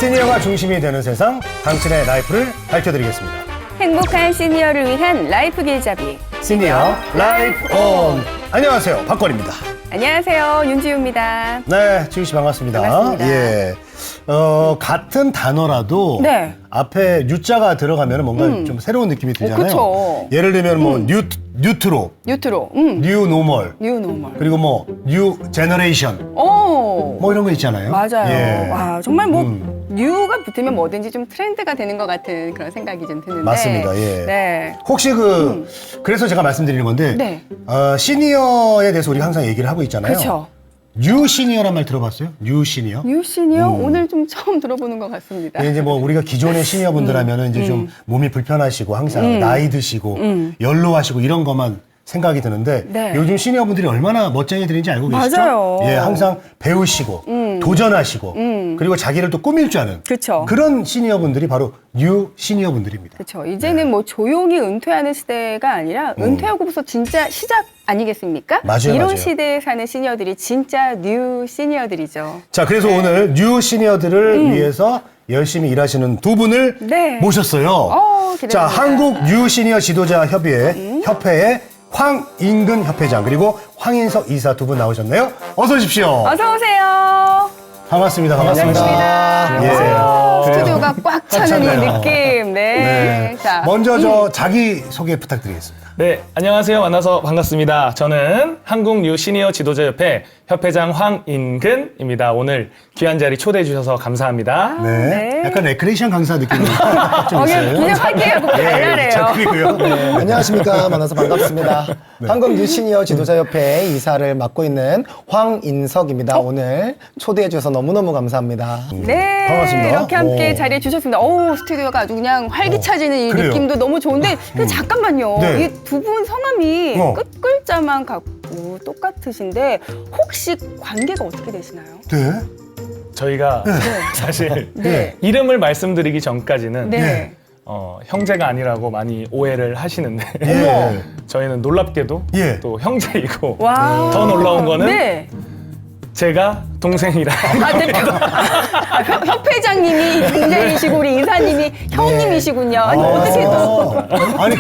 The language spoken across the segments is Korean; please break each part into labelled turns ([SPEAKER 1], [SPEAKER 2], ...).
[SPEAKER 1] 시니어가 중심이 되는 세상, 당신의 라이프를 밝혀드리겠습니다.
[SPEAKER 2] 행복한 시니어를 위한 라이프 길잡이.
[SPEAKER 1] 시니어 라이프 온. 안녕하세요, 박건입니다.
[SPEAKER 2] 안녕하세요, 윤지우입니다.
[SPEAKER 1] 네, 지우 씨 반갑습니다.
[SPEAKER 2] 반갑습니다.
[SPEAKER 1] 예. 같은 단어라도
[SPEAKER 2] 네.
[SPEAKER 1] 앞에 뉴자가 들어가면 뭔가 좀 새로운 느낌이 들잖아요.
[SPEAKER 2] 그쵸.
[SPEAKER 1] 예를 들면 뭐 뉴트로,
[SPEAKER 2] 뉴트로,
[SPEAKER 1] 뉴노멀,
[SPEAKER 2] 뉴노멀.
[SPEAKER 1] 그리고 뭐 뉴 제너레이션,
[SPEAKER 2] 오,
[SPEAKER 1] 뭐 이런 거 있잖아요.
[SPEAKER 2] 맞아요.
[SPEAKER 1] 예.
[SPEAKER 2] 와, 정말 뭐 뉴가 붙으면 뭐든지 좀 트렌드가 되는 것 같은 그런 생각이 좀 드는데.
[SPEAKER 1] 맞습니다. 예.
[SPEAKER 2] 네.
[SPEAKER 1] 혹시 그래서 제가 말씀드리는 건데,
[SPEAKER 2] 네.
[SPEAKER 1] 시니어에 대해서 우리가 항상 얘기를 하고 있잖아요.
[SPEAKER 2] 그렇죠.
[SPEAKER 1] 뉴 시니어란 말 들어봤어요? 뉴 시니어?
[SPEAKER 2] 뉴 시니어 오늘 좀 처음 들어보는 것 같습니다.
[SPEAKER 1] 이제 뭐 우리가 기존의 시니어분들 하면은 이제 좀 몸이 불편하시고 항상 나이 드시고 연로하시고 이런 것만 생각이 드는데
[SPEAKER 2] 네.
[SPEAKER 1] 요즘 시니어분들이 얼마나 멋쟁이들인지 알고 계시죠?
[SPEAKER 2] 맞아요.
[SPEAKER 1] 예, 항상 배우시고 도전하시고 그리고 자기를 또 꾸밀 줄 아는
[SPEAKER 2] 그쵸.
[SPEAKER 1] 그런 시니어분들이 바로 뉴 시니어분들입니다.
[SPEAKER 2] 그렇죠. 이제는 뭐 조용히 은퇴하는 시대가 아니라 은퇴하고서 진짜 시작 아니겠습니까?
[SPEAKER 1] 맞아요,
[SPEAKER 2] 이런
[SPEAKER 1] 맞아요.
[SPEAKER 2] 시대에 사는 시니어들이 진짜 뉴 시니어들이죠.
[SPEAKER 1] 자, 그래서 오늘 뉴 시니어들을 위해서 열심히 일하시는 두 분을
[SPEAKER 2] 네.
[SPEAKER 1] 모셨어요.
[SPEAKER 2] 기대됩니다.
[SPEAKER 1] 자, 한국 뉴 시니어 지도자 협회의 황인근 협회장 그리고 황인석 이사 두 분 나오셨네요. 어서 오십시오.
[SPEAKER 2] 어서 오세요.
[SPEAKER 1] 반갑습니다. 반갑습니다.
[SPEAKER 2] 반갑습니다.
[SPEAKER 1] 예.
[SPEAKER 2] 스튜디오가 꽉 차는 이
[SPEAKER 1] 찼네요.
[SPEAKER 2] 느낌. 네.
[SPEAKER 1] 네.
[SPEAKER 2] 자,
[SPEAKER 1] 먼저 저 자기 소개 부탁드리겠습니다.
[SPEAKER 3] 네, 안녕하세요. 만나서 반갑습니다. 저는 한국 뉴 시니어 지도자협회 협회장 황인근입니다. 오늘 귀한 자리 초대해 주셔서 감사합니다.
[SPEAKER 1] 네.
[SPEAKER 2] 네.
[SPEAKER 1] 약간 레크레이션 강사 느낌이 좀
[SPEAKER 2] 그냥
[SPEAKER 1] 있어요.
[SPEAKER 2] 화이팅하고 달라래요.
[SPEAKER 1] 자, 그리고요.
[SPEAKER 4] 네, 안녕하십니까. 만나서 반갑습니다. 한국 뉴시니어 지도자협회 이사를 맡고 있는 황인석입니다. 오늘 초대해 주셔서 너무너무 감사합니다.
[SPEAKER 2] 네.
[SPEAKER 1] 반갑습니다.
[SPEAKER 2] 이렇게 함께
[SPEAKER 1] 오.
[SPEAKER 2] 자리해 주셨습니다. 오, 스튜디오가 아주 그냥 활기차지는 이
[SPEAKER 1] 그래요.
[SPEAKER 2] 느낌도 너무 좋은데, 근데 잠깐만요.
[SPEAKER 1] 네.
[SPEAKER 2] 이 두 분 성함이
[SPEAKER 1] 어.
[SPEAKER 2] 끝 글자만 같고 똑같으신데, 혹시 관계가 어떻게 되시나요?
[SPEAKER 1] 네.
[SPEAKER 3] 저희가 사실
[SPEAKER 2] 네.
[SPEAKER 3] 이름을 말씀드리기 전까지는
[SPEAKER 2] 네.
[SPEAKER 3] 형제가 아니라고 많이 오해를 하시는데
[SPEAKER 1] 예.
[SPEAKER 3] 저희는 놀랍게도
[SPEAKER 1] 예.
[SPEAKER 3] 또 형제이고
[SPEAKER 2] 와.
[SPEAKER 3] 더 놀라운 거는
[SPEAKER 2] 네.
[SPEAKER 3] 제가 동생이라
[SPEAKER 2] 대표. 협회장님이 동생이시고 우리 이사님이 형님이시군요. 아니, 어떻게 또
[SPEAKER 1] 아니,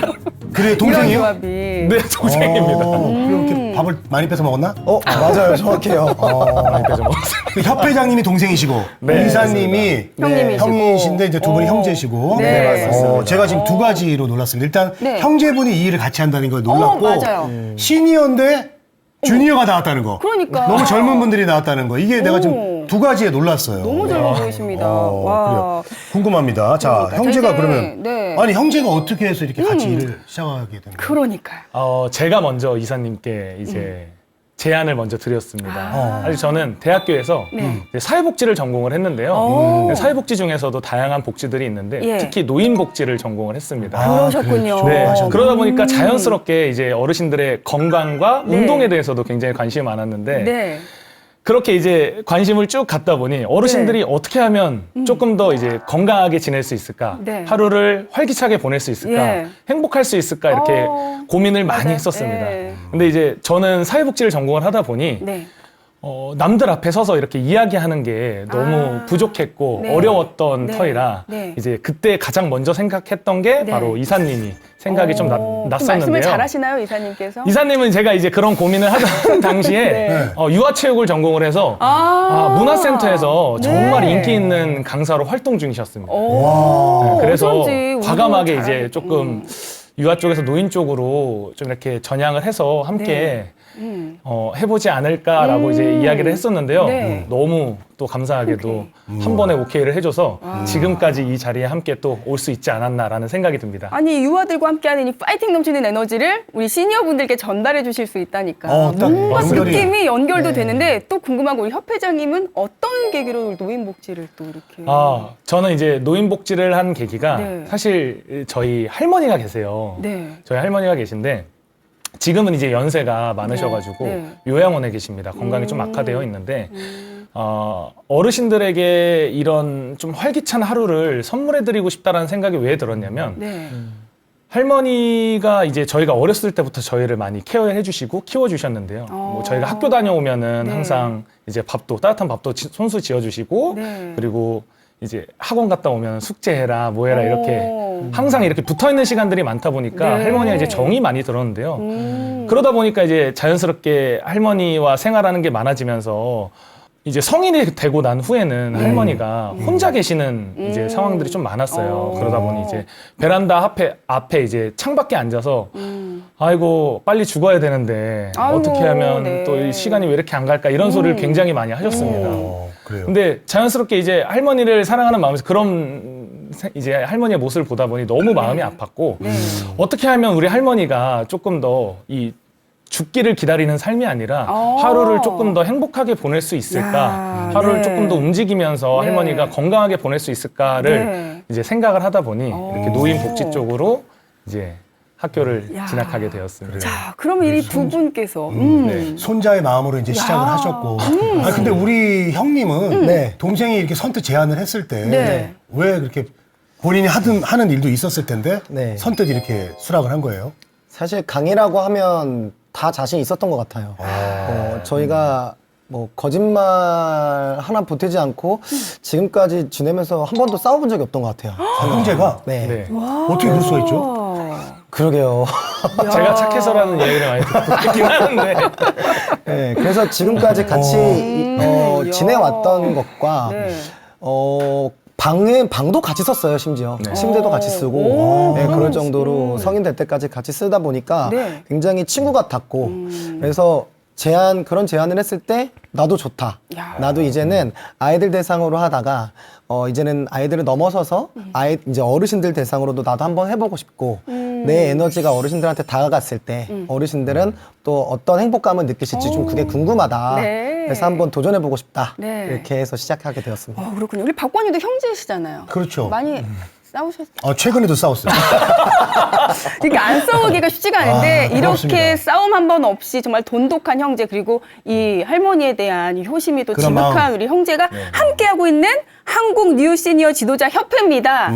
[SPEAKER 1] 그래,
[SPEAKER 2] 이런
[SPEAKER 1] 동생이요?
[SPEAKER 2] 조합이.
[SPEAKER 3] 네, 동생입니다.
[SPEAKER 1] 그렇게 밥을 많이 뺏어 먹었나?
[SPEAKER 4] 맞아요. 정확해요.
[SPEAKER 3] 많이 뺏어 먹었어요.
[SPEAKER 1] 그 협회장님이 동생이시고
[SPEAKER 3] 네,
[SPEAKER 1] 이사님이
[SPEAKER 2] 형님이시고.
[SPEAKER 1] 형이신데 이제 두 분이 형제시고
[SPEAKER 2] 네,
[SPEAKER 4] 맞습니다.
[SPEAKER 1] 제가 지금 두 가지로 놀랐습니다. 일단
[SPEAKER 2] 네.
[SPEAKER 1] 형제분이 이 일을 같이 한다는 걸 놀랐고
[SPEAKER 2] 맞아요.
[SPEAKER 1] 시니어인데 주니어가 나왔다는 거.
[SPEAKER 2] 그러니까.
[SPEAKER 1] 너무 젊은 분들이 나왔다는 거. 이게 내가
[SPEAKER 2] 오.
[SPEAKER 1] 지금 두 가지에 놀랐어요.
[SPEAKER 2] 너무 젊어 보이십니다. 와.
[SPEAKER 1] 그래요. 궁금합니다. 자,
[SPEAKER 2] 그러니까.
[SPEAKER 1] 형제가
[SPEAKER 2] 자, 이제,
[SPEAKER 1] 그러면
[SPEAKER 2] 네.
[SPEAKER 1] 아니 형제가 어떻게 해서 이렇게 같이 일을 시작하게 된 거예요?
[SPEAKER 2] 그러니까요.
[SPEAKER 3] 제가 먼저 이사님께 이제 제안을 먼저 드렸습니다. 사실 저는 대학교에서
[SPEAKER 2] 네.
[SPEAKER 3] 이제 사회복지를 전공을 했는데요.
[SPEAKER 2] 오.
[SPEAKER 3] 사회복지 중에서도 다양한 복지들이 있는데
[SPEAKER 2] 예.
[SPEAKER 3] 특히 노인복지를 전공을 했습니다.
[SPEAKER 2] 그러셨군요.
[SPEAKER 1] 그래,
[SPEAKER 3] 네,
[SPEAKER 1] 좋아하셨네.
[SPEAKER 3] 그러다 보니까 자연스럽게 이제 어르신들의 건강과
[SPEAKER 2] 네.
[SPEAKER 3] 운동에 대해서도 굉장히 관심이 많았는데
[SPEAKER 2] 네.
[SPEAKER 3] 그렇게 이제 관심을 쭉 갖다 보니 어르신들이 어떻게 하면 조금 더 이제 건강하게 지낼 수 있을까?
[SPEAKER 2] 네.
[SPEAKER 3] 하루를 활기차게 보낼 수 있을까?
[SPEAKER 2] 예.
[SPEAKER 3] 행복할 수 있을까? 이렇게 고민을 많이
[SPEAKER 2] 맞아요.
[SPEAKER 3] 했었습니다.
[SPEAKER 2] 예.
[SPEAKER 3] 근데 이제 저는 사회복지를 전공을 하다 보니
[SPEAKER 2] 네.
[SPEAKER 3] 남들 앞에 서서 이렇게 이야기하는 게 너무 부족했고
[SPEAKER 2] 네.
[SPEAKER 3] 어려웠던
[SPEAKER 2] 네.
[SPEAKER 3] 터이라
[SPEAKER 2] 네.
[SPEAKER 3] 이제 그때 가장 먼저 생각했던 게
[SPEAKER 2] 네.
[SPEAKER 3] 바로 이사님이 생각이 좀
[SPEAKER 2] 좀
[SPEAKER 3] 났었는데요.
[SPEAKER 2] 말씀을 잘하시나요, 이사님께서?
[SPEAKER 3] 이사님은 제가 이제 그런 고민을 하던 당시에
[SPEAKER 2] 네.
[SPEAKER 3] 유아체육을 전공을 해서 문화센터에서 정말
[SPEAKER 2] 네.
[SPEAKER 3] 인기 있는 강사로 활동 중이셨습니다.
[SPEAKER 2] 오,
[SPEAKER 3] 그래서
[SPEAKER 2] 어쩐지
[SPEAKER 3] 과감하게
[SPEAKER 2] 운동을
[SPEAKER 3] 이제 조금 유아 쪽에서 노인 쪽으로 좀 이렇게 전향을 해서 함께 해보지 않을까라고 이제 이야기를 했었는데요.
[SPEAKER 2] 네.
[SPEAKER 3] 너무 또 감사하게도 한 번에 오케이를 해줘서 지금까지 이 자리에 함께 또 올 수 있지 않았나라는 생각이 듭니다.
[SPEAKER 2] 아니, 유아들과 함께하는 이 파이팅 넘치는 에너지를 우리 시니어분들께 전달해 주실 수 있다니까.
[SPEAKER 1] 딱
[SPEAKER 2] 뭔가
[SPEAKER 1] 연결이.
[SPEAKER 2] 느낌이 연결도 되는데 또 궁금한 거 우리 협회장님은 어떤 계기로 노인복지를 또 이렇게.
[SPEAKER 3] 저는 이제 노인복지를 한 계기가
[SPEAKER 2] 네.
[SPEAKER 3] 사실 저희 할머니가 계세요.
[SPEAKER 2] 네.
[SPEAKER 3] 저희 할머니가 계신데 지금은 이제 연세가 많으셔가지고
[SPEAKER 2] 네.
[SPEAKER 3] 요양원에 계십니다. 건강이 좀 악화되어 있는데 어르신들에게 이런 좀 활기찬 하루를 선물해드리고 싶다라는 생각이 왜 들었냐면
[SPEAKER 2] 네.
[SPEAKER 3] 할머니가 이제 저희가 어렸을 때부터 저희를 많이 케어해 주시고 키워 주셨는데요. 뭐 저희가 학교 다녀오면은
[SPEAKER 2] 네.
[SPEAKER 3] 항상 이제 밥도 따뜻한 밥도 손수 지어 주시고
[SPEAKER 2] 네.
[SPEAKER 3] 그리고 이제 학원 갔다 오면 숙제해라, 뭐해라 이렇게
[SPEAKER 2] 오.
[SPEAKER 3] 항상 이렇게 붙어 있는 시간들이 많다 보니까
[SPEAKER 2] 네.
[SPEAKER 3] 할머니가 이제 정이 많이 들었는데요. 그러다 보니까 이제 자연스럽게 할머니와 생활하는 게 많아지면서 이제 성인이 되고 난 후에는 할머니가 혼자 계시는 이제 상황들이 좀 많았어요. 그러다 보니 이제 베란다 앞에 이제 창밖에 앉아서 아이고 빨리 죽어야 되는데
[SPEAKER 2] 아이고,
[SPEAKER 3] 어떻게 하면
[SPEAKER 2] 네.
[SPEAKER 3] 또 이 시간이 왜 이렇게 안 갈까 이런 소리를 굉장히 많이 하셨습니다.
[SPEAKER 1] 그래요.
[SPEAKER 3] 근데 자연스럽게 이제 할머니를 사랑하는 마음에서 그런 이제 할머니의 모습을 보다 보니 너무 마음이 아팠고 어떻게 하면 우리 할머니가 조금 더 이 죽기를 기다리는 삶이 아니라 하루를 조금 더 행복하게 보낼 수 있을까?
[SPEAKER 2] 야,
[SPEAKER 3] 하루를
[SPEAKER 2] 네.
[SPEAKER 3] 조금 더 움직이면서
[SPEAKER 2] 네.
[SPEAKER 3] 할머니가 건강하게 보낼 수 있을까를
[SPEAKER 2] 네.
[SPEAKER 3] 이제 생각을 하다 보니 이렇게 노인복지 쪽으로 이제 학교를
[SPEAKER 2] 야.
[SPEAKER 3] 진학하게 되었습니다.
[SPEAKER 2] 자, 그러면 이 두 분께서
[SPEAKER 3] 네.
[SPEAKER 1] 손자의 마음으로 이제 시작을 하셨고. 아 근데 우리 형님은
[SPEAKER 4] 네.
[SPEAKER 1] 동생이 이렇게 선뜻 제안을 했을 때
[SPEAKER 2] 네.
[SPEAKER 1] 왜 그렇게 본인이 하는 일도 있었을 텐데
[SPEAKER 4] 네.
[SPEAKER 1] 선뜻 이렇게 수락을 한 거예요?
[SPEAKER 4] 사실 강의라고 하면 다 자신 있었던 것 같아요. 저희가 뭐 거짓말 하나 보태지 않고 지금까지 지내면서 한 번도 싸워본 적이 없던 것 같아요.
[SPEAKER 1] 형제가
[SPEAKER 4] 네.
[SPEAKER 3] 네.
[SPEAKER 1] 어떻게 그럴 수가 있죠?
[SPEAKER 2] 어.
[SPEAKER 4] 그러게요.
[SPEAKER 3] 제가 착해서라는 이야기를 많이 듣긴 하는데
[SPEAKER 4] 네, 그래서 지금까지 같이
[SPEAKER 2] 야.
[SPEAKER 4] 지내왔던 것과
[SPEAKER 2] 네.
[SPEAKER 4] 방도 같이 썼어요, 심지어.
[SPEAKER 3] 네.
[SPEAKER 4] 침대도 같이 쓰고,
[SPEAKER 2] 오.
[SPEAKER 4] 네, 그럴 정도로 성인 될 때까지 같이 쓰다 보니까
[SPEAKER 2] 네.
[SPEAKER 4] 굉장히 친구 같았고, 그래서 그런 제안을 했을 때, 나도 좋다.
[SPEAKER 2] 야.
[SPEAKER 4] 나도 이제는 아이들 대상으로 하다가, 이제는 아이들을 넘어서서 이제 어르신들 대상으로도 나도 한번 해보고 싶고, 내 에너지가 어르신들한테 다가갔을 때, 어르신들은 또 어떤 행복감을 느끼실지 좀 그게 궁금하다.
[SPEAKER 2] 네.
[SPEAKER 4] 그래서 한번 도전해보고 싶다.
[SPEAKER 2] 네.
[SPEAKER 4] 이렇게 해서 시작하게 되었습니다.
[SPEAKER 2] 그렇군요. 우리 박관희도 형제시잖아요.
[SPEAKER 1] 그렇죠.
[SPEAKER 2] 많이 싸우셨어요?
[SPEAKER 1] 최근에도 싸웠어요.
[SPEAKER 2] 이게 안 싸우기가 쉽지가 않은데 이렇게
[SPEAKER 1] 부럽습니다.
[SPEAKER 2] 싸움 한 번 없이 정말 돈독한 형제 그리고 이 할머니에 대한 이 효심이 또
[SPEAKER 1] 그런
[SPEAKER 2] 지극한
[SPEAKER 1] 마음.
[SPEAKER 2] 우리 형제가 함께하고 있는 한국 뉴 시니어 지도자 협회입니다.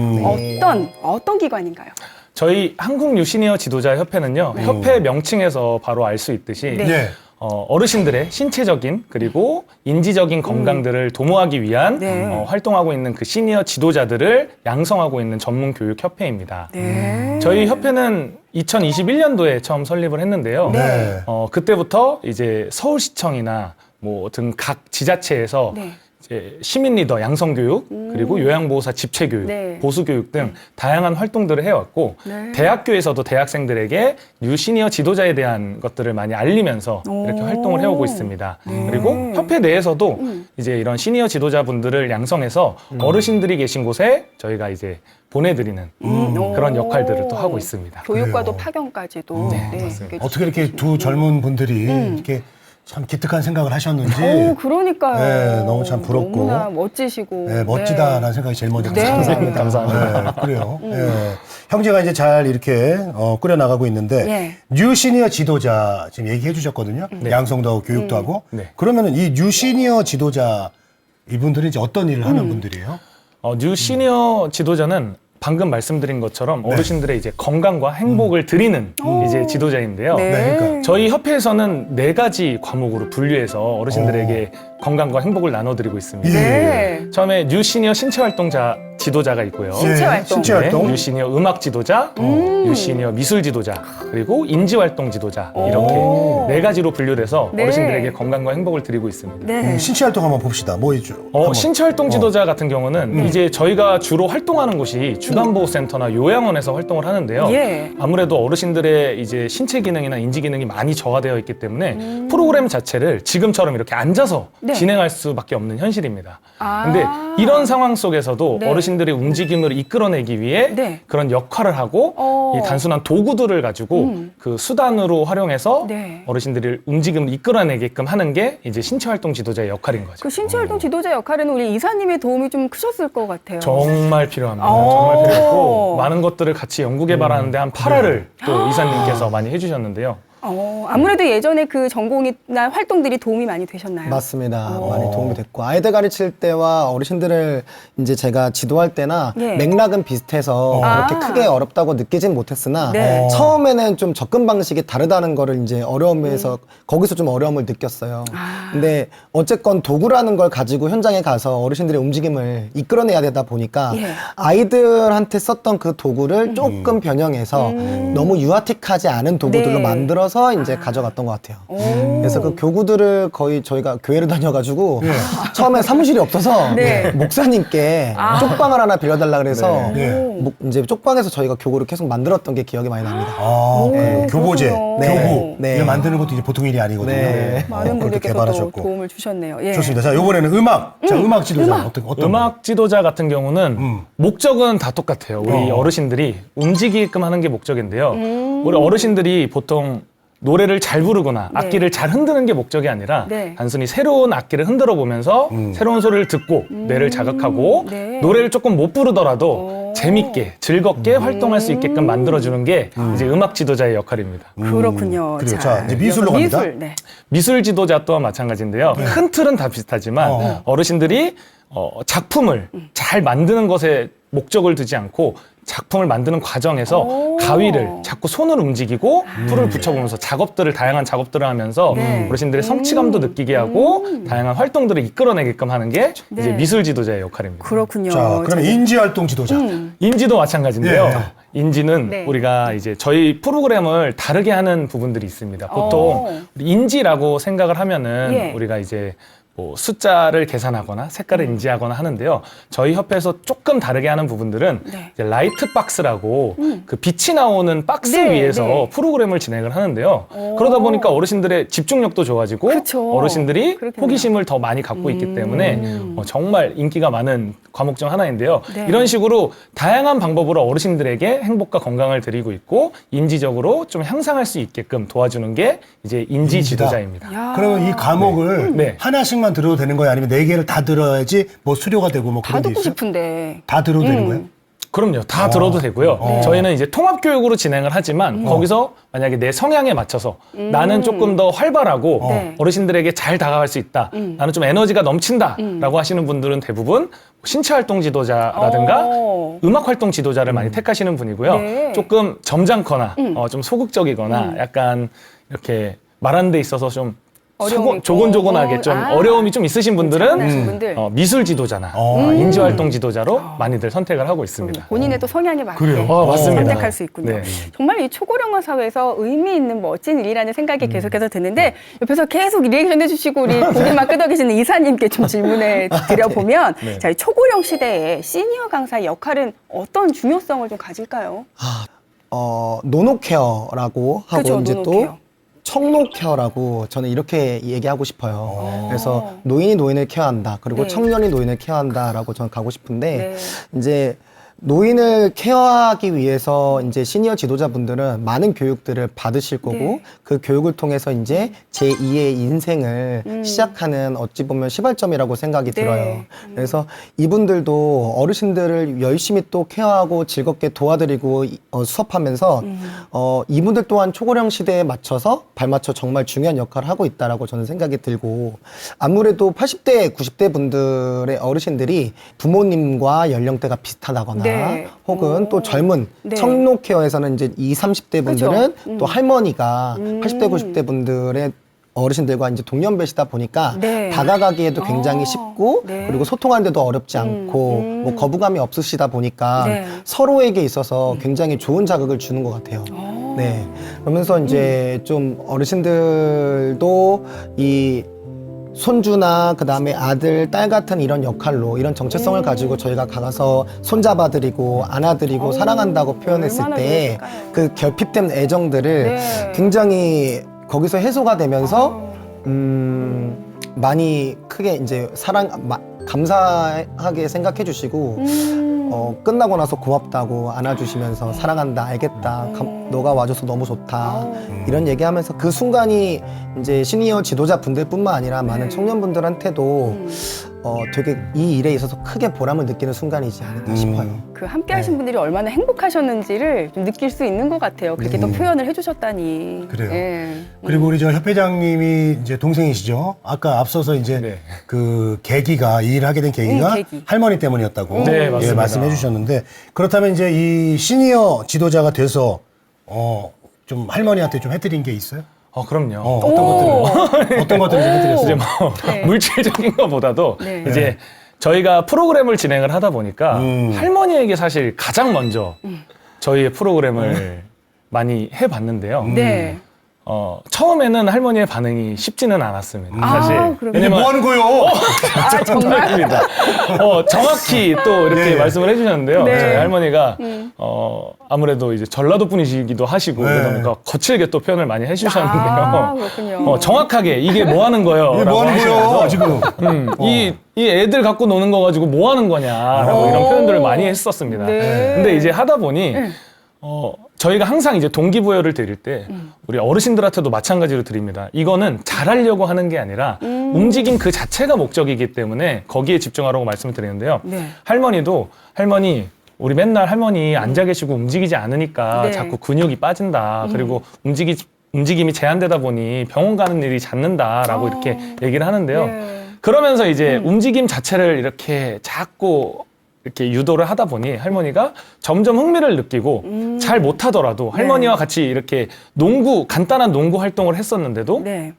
[SPEAKER 2] 어떤 기관인가요?
[SPEAKER 3] 저희 한국 뉴시니어 지도자 협회는요. 협회 명칭에서 바로 알 수 있듯이
[SPEAKER 2] 네.
[SPEAKER 1] 네.
[SPEAKER 3] 어르신들의 신체적인 그리고 인지적인 건강들을 도모하기 위한
[SPEAKER 2] 네.
[SPEAKER 3] 활동하고 있는 그 시니어 지도자들을 양성하고 있는 전문 교육 협회입니다.
[SPEAKER 2] 네.
[SPEAKER 3] 저희 협회는 2021년도에 처음 설립을 했는데요.
[SPEAKER 1] 네.
[SPEAKER 3] 그때부터 이제 서울시청이나 뭐 등 각 지자체에서
[SPEAKER 2] 네.
[SPEAKER 3] 이제 시민 리더 양성 교육 그리고 요양보호사 집체 교육,
[SPEAKER 2] 네.
[SPEAKER 3] 보수 교육 등 다양한 활동들을 해왔고
[SPEAKER 2] 네.
[SPEAKER 3] 대학교에서도 대학생들에게 뉴 시니어 지도자에 대한 것들을 많이 알리면서 이렇게
[SPEAKER 2] 오.
[SPEAKER 3] 활동을 해오고 있습니다. 그리고 협회 내에서도 이제 이런 시니어 지도자분들을 양성해서 어르신들이 계신 곳에 저희가 이제 보내드리는 그런 역할들을 또 하고 있습니다.
[SPEAKER 2] 교육과도
[SPEAKER 1] 그래요.
[SPEAKER 2] 파견까지도.
[SPEAKER 3] 맞습니다.
[SPEAKER 1] 어떻게 이렇게 두 젊은 분들이 이렇게 참 기특한 생각을 하셨는지
[SPEAKER 2] 그러니까요.
[SPEAKER 1] 네, 너무 참 부럽고.
[SPEAKER 2] 너무나 멋지시고.
[SPEAKER 1] 네, 멋지다라는 생각이 제일 먼저
[SPEAKER 2] 네.
[SPEAKER 1] 들었습니다.
[SPEAKER 3] 감사합니다.
[SPEAKER 1] 네, 그래요. 네. 형제가 이제 잘 이렇게 꾸려나가고 있는데
[SPEAKER 2] 네.
[SPEAKER 1] 뉴 시니어 지도자 지금 얘기해 주셨거든요. 양성도 하고 교육도 하고.
[SPEAKER 3] 네.
[SPEAKER 1] 그러면은 이 뉴 시니어 지도자 이분들이 이제 어떤 일을 하는 분들이에요?
[SPEAKER 3] 뉴 시니어 지도자는 방금 말씀드린 것처럼 어르신들의 이제 건강과 행복을 드리는 이제 지도자인데요.
[SPEAKER 2] 네.
[SPEAKER 1] 네, 그러니까.
[SPEAKER 3] 저희 협회에서는 4가지 과목으로 분류해서 어르신들에게 건강과 행복을 나눠드리고 있습니다.
[SPEAKER 2] 네.
[SPEAKER 3] 처음에 뉴 시니어 신체활동자 지도자가 있고요.
[SPEAKER 2] 신체 활동.
[SPEAKER 1] 신체 활동.
[SPEAKER 3] 뉴 시니어 음악 지도자, 뉴 시니어 미술 지도자, 그리고 인지 활동 지도자 이렇게 4가지로 분류돼서
[SPEAKER 2] 네.
[SPEAKER 3] 어르신들에게 건강과 행복을 드리고 있습니다.
[SPEAKER 2] 네.
[SPEAKER 1] 신체 활동 한번 봅시다. 뭐 있죠?
[SPEAKER 3] 신체활동 지도자 같은 경우는 이제 저희가 주로 활동하는 곳이 주간보호센터나 요양원에서 활동을 하는데요.
[SPEAKER 2] 예.
[SPEAKER 3] 아무래도 어르신들의 이제 신체 기능이나 인지 기능이 많이 저하되어 있기 때문에 프로그램 자체를 지금처럼 이렇게 앉아서
[SPEAKER 2] 네.
[SPEAKER 3] 진행할 수밖에 없는 현실입니다.
[SPEAKER 2] 아.
[SPEAKER 3] 근데 이런 상황 속에서도
[SPEAKER 2] 네.
[SPEAKER 3] 어르신들의 움직임을 이끌어내기 위해
[SPEAKER 2] 네.
[SPEAKER 3] 그런 역할을 하고 이 단순한 도구들을 가지고 그 수단으로 활용해서
[SPEAKER 2] 네.
[SPEAKER 3] 어르신들의 움직임을 이끌어내게끔 하는 게 이제 신체활동 지도자의 역할인 거죠.
[SPEAKER 2] 그 신체활동 지도자 역할에는 우리 이사님의 도움이 좀 크셨을 것 같아요.
[SPEAKER 3] 정말 필요합니다.
[SPEAKER 2] 오.
[SPEAKER 3] 정말 필요했고 많은 것들을 같이 연구 개발하는데 한 8화를 또 이사님께서 많이 해주셨는데요.
[SPEAKER 2] 아무래도 예전에 그 전공이나 활동들이 도움이 많이 되셨나요?
[SPEAKER 4] 맞습니다. 많이 도움이 됐고 아이들 가르칠 때와 어르신들을 이제 제가 지도할 때나
[SPEAKER 2] 예.
[SPEAKER 4] 맥락은 비슷해서 그렇게
[SPEAKER 2] 아.
[SPEAKER 4] 크게 어렵다고 느끼진 못했으나
[SPEAKER 2] 네.
[SPEAKER 4] 처음에는 좀 접근 방식이 다르다는 거를 이제 어려움에서 거기서 좀 어려움을 느꼈어요. 근데 어쨌건 도구라는 걸 가지고 현장에 가서 어르신들의 움직임을 이끌어내야 되다 보니까
[SPEAKER 2] 예.
[SPEAKER 4] 아이들한테 썼던 그 도구를 조금 변형해서 너무 유아틱하지 않은 도구들로
[SPEAKER 2] 네.
[SPEAKER 4] 만들어서 이제 가져갔던 것 같아요. 그래서 그 교구들을 거의 저희가 교회를 다녀가지고 처음에 사무실이 없어서
[SPEAKER 2] 네.
[SPEAKER 4] 목사님께 쪽방을 하나 빌려달라 그래서
[SPEAKER 1] 네.
[SPEAKER 4] 이제 쪽방에서 저희가 교구를 계속 만들었던 게 기억이 많이 납니다.
[SPEAKER 1] 그 교보제,
[SPEAKER 2] 그렇군요.
[SPEAKER 1] 교구
[SPEAKER 4] 네.
[SPEAKER 1] 이걸 만드는 것도 이제 보통 일이 아니거든요.
[SPEAKER 4] 네.
[SPEAKER 2] 많은
[SPEAKER 1] 그렇게
[SPEAKER 2] 분들께서 또
[SPEAKER 1] 개발하셨고.
[SPEAKER 2] 도움을 주셨네요. 예.
[SPEAKER 1] 좋습니다. 자, 이번에는 음악. 자, 음악 지도자 어떤
[SPEAKER 3] 음악 지도자 같은 경우는 목적은 다 똑같아요. 우리 어르신들이 움직이게끔 하는 게 목적인데요. 우리 어르신들이 보통 노래를 잘 부르거나
[SPEAKER 2] 네.
[SPEAKER 3] 악기를 잘 흔드는 게 목적이 아니라
[SPEAKER 2] 네.
[SPEAKER 3] 단순히 새로운 악기를 흔들어 보면서 새로운 소리를 듣고 뇌를 자극하고
[SPEAKER 2] 네.
[SPEAKER 3] 노래를 조금 못 부르더라도 재밌게 즐겁게 활동할 수 있게끔 만들어주는 게 이제 음악 지도자의 역할입니다.
[SPEAKER 2] 그렇군요.
[SPEAKER 1] 그래요. 자, 이제 미술로 갑니다.
[SPEAKER 2] 미술. 네.
[SPEAKER 3] 미술 지도자 또한 마찬가지인데요. 큰 틀은 다 비슷하지만 어르신들이 작품을 잘 만드는 것에 목적을 두지 않고 작품을 만드는 과정에서 가위를 자꾸 손으로 움직이고 풀을 붙여보면서 다양한 작업들을 하면서
[SPEAKER 2] 네.
[SPEAKER 3] 어르신들의 성취감도 느끼게 하고 다양한 활동들을 이끌어내게끔 하는 게 이제
[SPEAKER 2] 네.
[SPEAKER 3] 미술 지도자의 역할입니다.
[SPEAKER 2] 그렇군요.
[SPEAKER 1] 자, 그러면 인지활동 지도자.
[SPEAKER 3] 인지도 마찬가지인데요.
[SPEAKER 1] 네.
[SPEAKER 3] 인지는
[SPEAKER 2] 네.
[SPEAKER 3] 우리가 이제 저희 프로그램을 다르게 하는 부분들이 있습니다. 보통 우리 인지라고 생각을 하면은
[SPEAKER 2] 예.
[SPEAKER 3] 우리가 이제 뭐 숫자를 계산하거나 색깔을 인지하거나 하는데요. 저희 협회에서 조금 다르게 하는 부분들은
[SPEAKER 2] 네.
[SPEAKER 3] 이제 라이트 박스라고 그 빛이 나오는 박스
[SPEAKER 2] 네,
[SPEAKER 3] 위에서
[SPEAKER 2] 네.
[SPEAKER 3] 프로그램을 진행을 하는데요. 그러다 보니까 어르신들의 집중력도 좋아지고
[SPEAKER 2] 그쵸.
[SPEAKER 3] 어르신들이
[SPEAKER 2] 그렇겠네요.
[SPEAKER 3] 호기심을 더 많이 갖고 있기 때문에 정말 인기가 많은 과목 중 하나인데요.
[SPEAKER 2] 네.
[SPEAKER 3] 이런 식으로 다양한 방법으로 어르신들에게 행복과 건강을 드리고 있고 인지적으로 좀 향상할 수 있게끔 도와주는 게 이제 인지
[SPEAKER 1] 인지다.
[SPEAKER 3] 지도자입니다.
[SPEAKER 2] 야.
[SPEAKER 1] 그러면 이 과목을
[SPEAKER 3] 네.
[SPEAKER 1] 하나씩만 들어도 되는 거예요? 아니면 4개를 다 들어야지 뭐 수료가 되고 뭐
[SPEAKER 2] 다
[SPEAKER 1] 그런 게
[SPEAKER 2] 듣고
[SPEAKER 1] 있어요?
[SPEAKER 2] 싶은데.
[SPEAKER 1] 다 들어도 되는 거예요?
[SPEAKER 3] 그럼요. 다 들어도 되고요. 저희는 이제 통합교육으로 진행을 하지만 거기서 만약에 내 성향에 맞춰서 나는 조금 더 활발하고
[SPEAKER 2] 네.
[SPEAKER 3] 어르신들에게 잘 다가갈 수 있다. 나는 좀 에너지가 넘친다. 라고 하시는 분들은 대부분 신체활동 지도자라든가 음악활동 지도자를 많이 택하시는 분이고요.
[SPEAKER 2] 네.
[SPEAKER 3] 조금 점잖거나 좀 소극적이거나 약간 이렇게 말하는 데 있어서 좀
[SPEAKER 2] 어려움이 있고.
[SPEAKER 3] 조곤조곤하게 좀
[SPEAKER 2] 아.
[SPEAKER 3] 어려움이 좀 있으신 분들은
[SPEAKER 2] 차분하신 분들.
[SPEAKER 3] 미술 지도자나 인지활동 지도자로 많이들 선택을 하고 있습니다.
[SPEAKER 2] 본인의 또 성향에 맞게
[SPEAKER 1] 그래요?
[SPEAKER 3] 맞습니다.
[SPEAKER 2] 선택할 수 있군요.
[SPEAKER 3] 네.
[SPEAKER 2] 정말 이 초고령화 사회에서 의미 있는 멋진 일이라는 생각이 계속해서 드는데 옆에서 계속 리액션 해주시고 우리 고개만 끄덕 계시는 이사님께 좀 질문을 드려보면 자, 이 초고령 시대에 시니어 강사의 역할은 어떤 중요성을 좀 가질까요?
[SPEAKER 4] 노노케어라고 하고
[SPEAKER 2] 그죠,
[SPEAKER 4] 이제
[SPEAKER 2] 노노케어.
[SPEAKER 4] 또 청노케어라고 저는 이렇게 얘기하고 싶어요. 그래서 노인이 노인을 케어한다. 그리고
[SPEAKER 2] 네.
[SPEAKER 4] 청년이 노인을 케어한다라고 저는 가고 싶은데
[SPEAKER 2] 네.
[SPEAKER 4] 이제 노인을 케어하기 위해서 이제 시니어 지도자분들은 많은 교육들을 받으실 거고
[SPEAKER 2] 네.
[SPEAKER 4] 그 교육을 통해서 이제 제2의 인생을 시작하는 어찌 보면 시발점이라고 생각이
[SPEAKER 2] 네.
[SPEAKER 4] 들어요. 그래서 이분들도 어르신들을 열심히 또 케어하고 즐겁게 도와드리고 수업하면서 이분들 또한 초고령 시대에 맞춰서 발맞춰 정말 중요한 역할을 하고 있다라고 저는 생각이 들고 아무래도 80대, 90대 분들의 어르신들이 부모님과 연령대가 비슷하다거나
[SPEAKER 2] 네.
[SPEAKER 4] 혹은 또 젊은
[SPEAKER 2] 네.
[SPEAKER 4] 청노 케어에서는 이제 20, 30대 분들은
[SPEAKER 2] 그죠.
[SPEAKER 4] 또 할머니가 80대, 90대 분들의 어르신들과 이제 동년배시다 보니까
[SPEAKER 2] 네.
[SPEAKER 4] 다가가기에도 굉장히 쉽고
[SPEAKER 2] 네.
[SPEAKER 4] 그리고 소통하는데도 어렵지 않고 뭐 거부감이 없으시다 보니까
[SPEAKER 2] 네.
[SPEAKER 4] 서로에게 있어서 굉장히 좋은 자극을 주는 것 같아요. 네. 그러면서 이제 좀 어르신들도 이 손주나 그 다음에 아들, 딸 같은 이런 역할로 이런 정체성을 가지고 저희가 가서 손잡아드리고 안아드리고 사랑한다고 표현했을
[SPEAKER 2] 얼마나
[SPEAKER 4] 때
[SPEAKER 2] 좋을까요?
[SPEAKER 4] 그 결핍된 애정들을
[SPEAKER 2] 네.
[SPEAKER 4] 굉장히 거기서 해소가 되면서 많이 크게 이제 감사하게 생각해 주시고 끝나고 나서 고맙다고 안아주시면서 사랑한다, 알겠다, 너가 와줘서 너무 좋다 이런 얘기하면서 그 순간이 이제 시니어 지도자 분들뿐만 아니라 많은 청년분들한테도 되게 이 일에 있어서 크게 보람을 느끼는 순간이지 않을까 싶어요.
[SPEAKER 2] 그 함께 하신 분들이 얼마나 행복하셨는지를 좀 느낄 수 있는 것 같아요. 그렇게 또 표현을 해주셨다니.
[SPEAKER 1] 그래요.
[SPEAKER 2] 예.
[SPEAKER 1] 그리고 우리 저 협회장님이 이제 동생이시죠. 아까 앞서서 이제
[SPEAKER 3] 네.
[SPEAKER 1] 그 계기가 이 일을 하게 된 계기가
[SPEAKER 2] 계기.
[SPEAKER 1] 할머니 때문이었다고
[SPEAKER 3] 네, 맞습니다.
[SPEAKER 1] 예, 말씀해 주셨는데 그렇다면 이제 이 시니어 지도자가 돼서 좀 할머니한테 좀 해드린 게 있어요?
[SPEAKER 3] 그럼요.
[SPEAKER 1] 어떤 것들을 좀 해드렸어요?
[SPEAKER 3] 이제 뭐
[SPEAKER 2] 네.
[SPEAKER 3] 물질적인 것보다도
[SPEAKER 2] 네.
[SPEAKER 3] 이제 저희가 프로그램을 진행을 하다 보니까 할머니에게 사실 가장 먼저 저희의 프로그램을 많이 해봤는데요.
[SPEAKER 2] 네.
[SPEAKER 3] 처음에는 할머니의 반응이 쉽지는 않았습니다. 사실.
[SPEAKER 2] 그럼요.
[SPEAKER 1] 이게 뭐 하는 거예요?
[SPEAKER 2] 아, 정말?
[SPEAKER 3] 아닙니다. 정확히 또 이렇게
[SPEAKER 1] 네.
[SPEAKER 3] 말씀을 해주셨는데요.
[SPEAKER 2] 네.
[SPEAKER 3] 저희 할머니가 아무래도 이제 전라도 분이시기도 하시고
[SPEAKER 1] 네.
[SPEAKER 3] 그러다 보니까 거칠게 또 표현을 많이 해주셨는데요.
[SPEAKER 2] 그렇군요.
[SPEAKER 3] 정확하게 이게 뭐 하는 거예요?
[SPEAKER 1] 이게 뭐 하는 거예요, 지금?
[SPEAKER 3] 이 애들 갖고 노는 거 가지고 뭐 하는 거냐라고 이런 표현들을 많이 했었습니다.
[SPEAKER 2] 네.
[SPEAKER 3] 근데 이제 하다 보니 저희가 항상 이제 동기부여를 드릴 때 우리 어르신들한테도 마찬가지로 드립니다. 이거는 잘하려고 하는 게 아니라 움직임 그 자체가 목적이기 때문에 거기에 집중하라고 말씀을 드리는데요.
[SPEAKER 2] 네.
[SPEAKER 3] 할머니 우리 맨날 할머니 앉아 계시고 움직이지 않으니까
[SPEAKER 2] 네.
[SPEAKER 3] 자꾸 근육이 빠진다. 그리고 움직임이 제한되다 보니 병원 가는 일이 잦는다라고 이렇게 얘기를 하는데요.
[SPEAKER 2] 네.
[SPEAKER 3] 그러면서 이제 움직임 자체를 이렇게 자꾸 이렇게 유도를 하다 보니 할머니가 점점 흥미를 느끼고 잘 못하더라도 할머니와 같이 이렇게 간단한 농구 활동을 했었는데도
[SPEAKER 2] 네.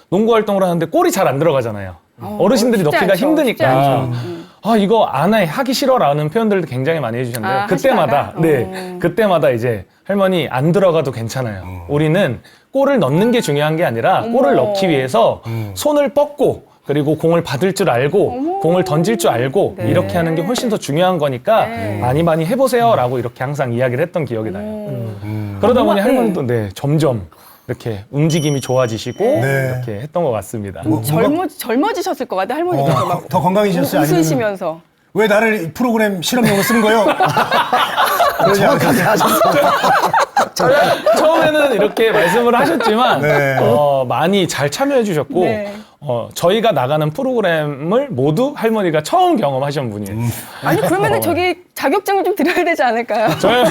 [SPEAKER 3] 농구 활동을 하는데 골이 잘 안 들어가잖아요. 어르신들이
[SPEAKER 2] 쉽지
[SPEAKER 3] 넣기가
[SPEAKER 2] 않죠. 쉽지
[SPEAKER 3] 힘드니까.
[SPEAKER 2] 않죠.
[SPEAKER 3] 이거 안 해, 하기 싫어라는 표현들을 굉장히 많이 해주셨는데요. 그때마다,
[SPEAKER 2] 하시다가?
[SPEAKER 3] 그때마다 이제 할머니 안 들어가도 괜찮아요. 우리는 골을 넣는 게 중요한 게 아니라 골을 넣기 위해서 손을 뻗고 그리고 공을 받을 줄 알고 공을 던질 줄 알고
[SPEAKER 2] 네.
[SPEAKER 3] 이렇게 하는 게 훨씬 더 중요한 거니까
[SPEAKER 2] 네.
[SPEAKER 3] 많이 해보세요라고 이렇게 항상 이야기를 했던 기억이 나요. 그러다 보니 할머니도 점점 이렇게 움직임이 좋아지시고
[SPEAKER 1] 네.
[SPEAKER 3] 이렇게 했던 것 같습니다.
[SPEAKER 2] 젊어지셨을 것 같아, 할머니도. 막
[SPEAKER 1] 더 건강해지셨어요? 아니면
[SPEAKER 2] 웃으시면서.
[SPEAKER 1] 왜 나를 이 프로그램 실험용으로 쓰는 거예요? 그러지 않으세요?
[SPEAKER 3] 처음에는 이렇게 말씀을 하셨지만
[SPEAKER 1] 네.
[SPEAKER 3] 많이 잘 참여해 주셨고
[SPEAKER 2] 네.
[SPEAKER 3] 저희가 나가는 프로그램을 모두 할머니가 처음 경험하신 분이에요.
[SPEAKER 2] 아니, 그러면은 저기 자격증을 좀 드려야 되지 않을까요?
[SPEAKER 3] 저희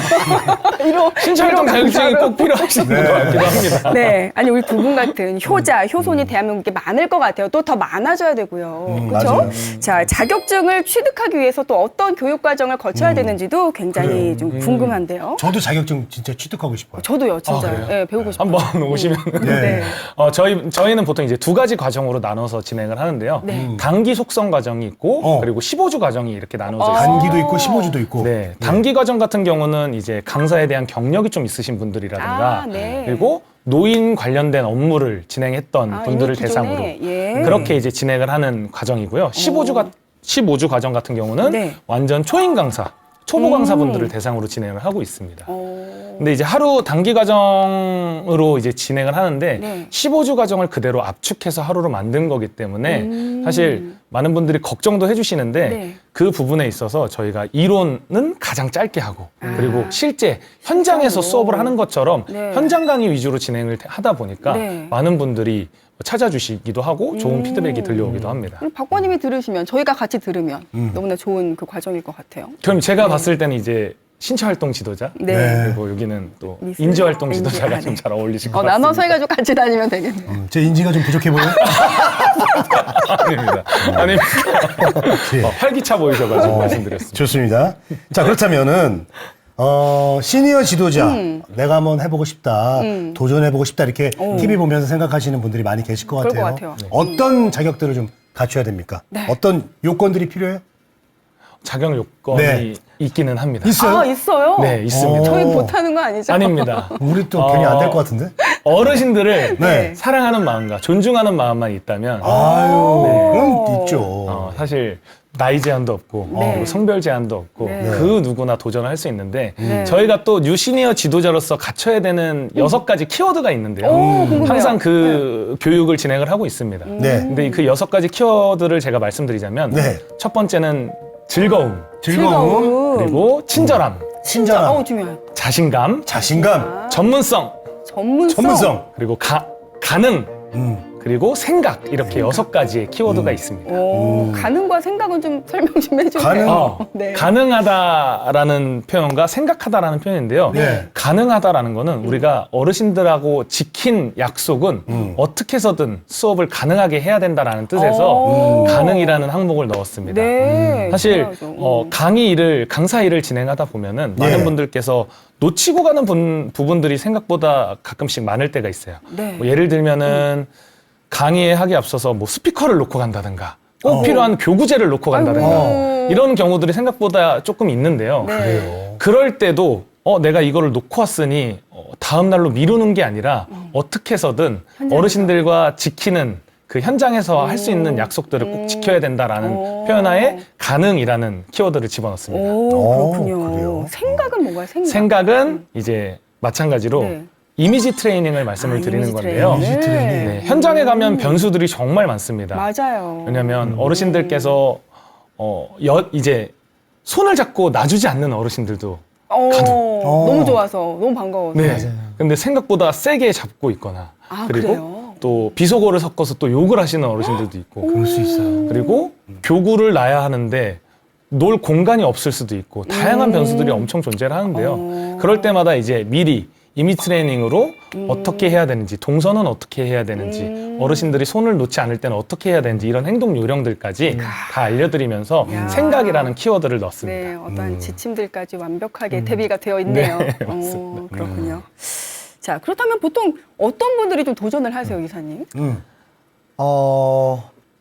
[SPEAKER 3] 신철동 자격증이 꼭 필요하신 것 같기도 합니다.
[SPEAKER 2] 네. 아니, 우리 두 분 같은 효자, 효손이 대한민국에 많을 것 같아요. 또 더 많아져야 되고요. 그렇죠?
[SPEAKER 1] 맞아요.
[SPEAKER 2] 자, 자격증을 취득하기 위해서 또 어떤 교육 과정을 거쳐야 되는지도 굉장히 좀 궁금한데요.
[SPEAKER 1] 저도 자격증 진짜 취득하고 싶어요.
[SPEAKER 2] 저도요, 진짜.
[SPEAKER 3] 그래요?
[SPEAKER 2] 예, 배우고 싶어요.
[SPEAKER 3] 한번 오시면
[SPEAKER 2] 네.
[SPEAKER 3] 저희는 보통 이제 두 가지 과정으로 나눠서 진행을 하는데요. 단기 속성 과정이 있고 그리고 15주 과정이 이렇게 나눠져 있습니다.
[SPEAKER 1] 단기도 있고 15주도 있고.
[SPEAKER 3] 네, 단기 과정 같은 경우는 이제 강사에 대한 경력이 좀 있으신 분들이라든가
[SPEAKER 2] 아, 네.
[SPEAKER 3] 그리고 노인 관련된 업무를 진행했던 분들을
[SPEAKER 2] 이미 기존에,
[SPEAKER 3] 대상으로
[SPEAKER 2] 예.
[SPEAKER 3] 그렇게 이제 진행을 하는 과정이고요. 15주 과정 같은 경우는
[SPEAKER 2] 네.
[SPEAKER 3] 완전 초임 강사, 초보 강사분들을 대상으로 진행을 하고 있습니다. 근데 이제 하루 단기 과정으로 이제 진행을 하는데
[SPEAKER 2] 네.
[SPEAKER 3] 15주 과정을 그대로 압축해서 하루로 만든 거기 때문에 사실 많은 분들이 걱정도 해주시는데
[SPEAKER 2] 네.
[SPEAKER 3] 그 부분에 있어서 저희가 이론은 가장 짧게 하고 그리고 실제 현장에서 수업을 하는 것처럼
[SPEAKER 2] 네.
[SPEAKER 3] 현장 강의 위주로 진행을 하다 보니까
[SPEAKER 2] 네.
[SPEAKER 3] 많은 분들이 찾아주시기도 하고 좋은 피드백이 들려오기도 합니다.
[SPEAKER 2] 그럼 박사님이 들으시면, 저희가 같이 들으면 너무나 좋은 그 과정일 것 같아요.
[SPEAKER 3] 그럼 제가 봤을 때는 이제 신체활동 지도자
[SPEAKER 2] 네.
[SPEAKER 3] 그리고 여기는 또
[SPEAKER 2] 미술?
[SPEAKER 3] 인지활동
[SPEAKER 2] 인지,
[SPEAKER 3] 지도자가
[SPEAKER 2] 아,
[SPEAKER 3] 좀
[SPEAKER 2] 네.
[SPEAKER 3] 잘 어울리실 것 같습니다.
[SPEAKER 2] 나눠서 해가지고 같이 다니면 되겠네요.
[SPEAKER 1] 제 인지가 좀 부족해 보여요?
[SPEAKER 3] 아닙니다. 아닙니다. 활기차 보이셔가지고 말씀드렸습니다.
[SPEAKER 1] 좋습니다. 자, 그렇다면은, 시니어 지도자, 내가 한번 해보고 싶다, 도전해보고 싶다, 이렇게 TV 보면서 생각하시는 분들이 많이 계실 것
[SPEAKER 2] 그럴
[SPEAKER 1] 같아요.
[SPEAKER 2] 것 같아요.
[SPEAKER 1] 어떤 자격들을 좀 갖춰야 됩니까?
[SPEAKER 2] 네.
[SPEAKER 1] 어떤 요건들이 필요해요?
[SPEAKER 3] 자격 요건이
[SPEAKER 1] 네.
[SPEAKER 3] 있기는 합니다.
[SPEAKER 1] 있어요?
[SPEAKER 2] 아, 있어요?
[SPEAKER 3] 네, 있습니다.
[SPEAKER 2] 저희 못하는 거 아니죠?
[SPEAKER 3] 아닙니다.
[SPEAKER 1] 우리 또 괜히 안 될 것 같은데?
[SPEAKER 3] 어르신들을
[SPEAKER 1] 네.
[SPEAKER 3] 사랑하는 마음과 존중하는 마음만 있다면
[SPEAKER 1] 아유,
[SPEAKER 3] 네.
[SPEAKER 1] 그럼 있죠.
[SPEAKER 3] 사실 나이 제한도 없고
[SPEAKER 2] 네.
[SPEAKER 3] 그리고 성별 제한도 없고
[SPEAKER 2] 네.
[SPEAKER 3] 그 누구나 도전을 할 수 있는데
[SPEAKER 2] 네.
[SPEAKER 3] 저희가 또 뉴시니어 지도자로서 갖춰야 되는 6가지 키워드가 있는데요.
[SPEAKER 2] 궁금해요.
[SPEAKER 3] 항상 그 교육을 진행을 하고 있습니다.
[SPEAKER 1] 네.
[SPEAKER 3] 근데 그 6가지 키워드를 제가 말씀드리자면
[SPEAKER 1] 네.
[SPEAKER 3] 첫 번째는 즐거움,
[SPEAKER 1] 즐거움,
[SPEAKER 3] 그리고 친절함,
[SPEAKER 1] 친절함,
[SPEAKER 2] 중요해요.
[SPEAKER 3] 자신감,
[SPEAKER 1] 자신감,
[SPEAKER 3] 전문성,
[SPEAKER 2] 전문성.
[SPEAKER 1] 전문성.
[SPEAKER 3] 그리고 가능, 그리고 생각 이렇게 6가지의 키워드가 있습니다.
[SPEAKER 2] 오, 가능과 생각은 좀 설명 좀 해주세요.
[SPEAKER 1] 가능.
[SPEAKER 2] 네.
[SPEAKER 3] 가능하다라는 표현과 생각하다라는 표현인데요.
[SPEAKER 1] 네.
[SPEAKER 3] 가능하다라는 거는 우리가 어르신들하고 지킨 약속은 어떻게 해서든 수업을 가능하게 해야 된다라는 뜻에서 가능이라는 항목을 넣었습니다.
[SPEAKER 2] 네.
[SPEAKER 3] 사실
[SPEAKER 2] 중요하죠.
[SPEAKER 3] 강사 일을 진행하다 보면은 많은 분들께서 놓치고 가는 부분들이 생각보다 가끔씩 많을 때가 있어요.
[SPEAKER 2] 네.
[SPEAKER 3] 뭐 예를 들면은 강의에 하기 앞서서 뭐 스피커를 놓고 간다든가 꼭 필요한 교구제를 놓고 간다든가
[SPEAKER 2] 아이고.
[SPEAKER 3] 이런 경우들이 생각보다 조금 있는데요.
[SPEAKER 2] 네.
[SPEAKER 3] 그럴 때도 내가 이거를 놓고 왔으니 다음 날로 미루는 게 아니라 어떻게 해서든 어르신들과 지키는 그 현장에서 할 수 있는 약속들을 꼭 지켜야 된다라는 표현하에 가능이라는 키워드를 집어넣습니다.
[SPEAKER 2] 오, 그렇군요.
[SPEAKER 1] 그래요?
[SPEAKER 2] 생각은 뭔가요?
[SPEAKER 3] 생각은 이제 마찬가지로
[SPEAKER 2] 네.
[SPEAKER 3] 이미지 트레이닝을 말씀을 드리는
[SPEAKER 2] 이미지
[SPEAKER 3] 건데요.
[SPEAKER 2] 트레이닝.
[SPEAKER 1] 이미지 트레이닝.
[SPEAKER 3] 네, 현장에 가면 변수들이 정말 많습니다.
[SPEAKER 2] 맞아요.
[SPEAKER 3] 왜냐하면 어르신들께서 이제 손을 잡고 놔주지 않는 어르신들도
[SPEAKER 2] 너무 좋아서 너무 반가워서.
[SPEAKER 3] 네. 근데 생각보다 세게 잡고 있거나
[SPEAKER 2] 아,
[SPEAKER 3] 그리고
[SPEAKER 2] 그래요?
[SPEAKER 3] 또 비속어를 섞어서 또 욕을 하시는 어르신들도 있고
[SPEAKER 1] 그럴 수 있어요.
[SPEAKER 3] 그리고 교구를 놔야 하는데 놀 공간이 없을 수도 있고 다양한 변수들이 엄청 존재를 하는데요. 그럴 때마다 이제 미리 이미지 트레이닝으로 어떻게 해야 되는지, 동선은 어떻게 해야 되는지, 어르신들이 손을 놓지 않을 때는 어떻게 해야 되는지 이런 행동 요령들까지 다 알려드리면서
[SPEAKER 2] 야.
[SPEAKER 3] 생각이라는 키워드를 넣었습니다.
[SPEAKER 2] 네, 어떤 지침들까지 완벽하게 대비가 되어 있네요.
[SPEAKER 3] 네, 맞습니다.
[SPEAKER 2] 그렇군요. 자, 그렇다면 보통 어떤 분들이 좀 도전을 하세요, 이사님?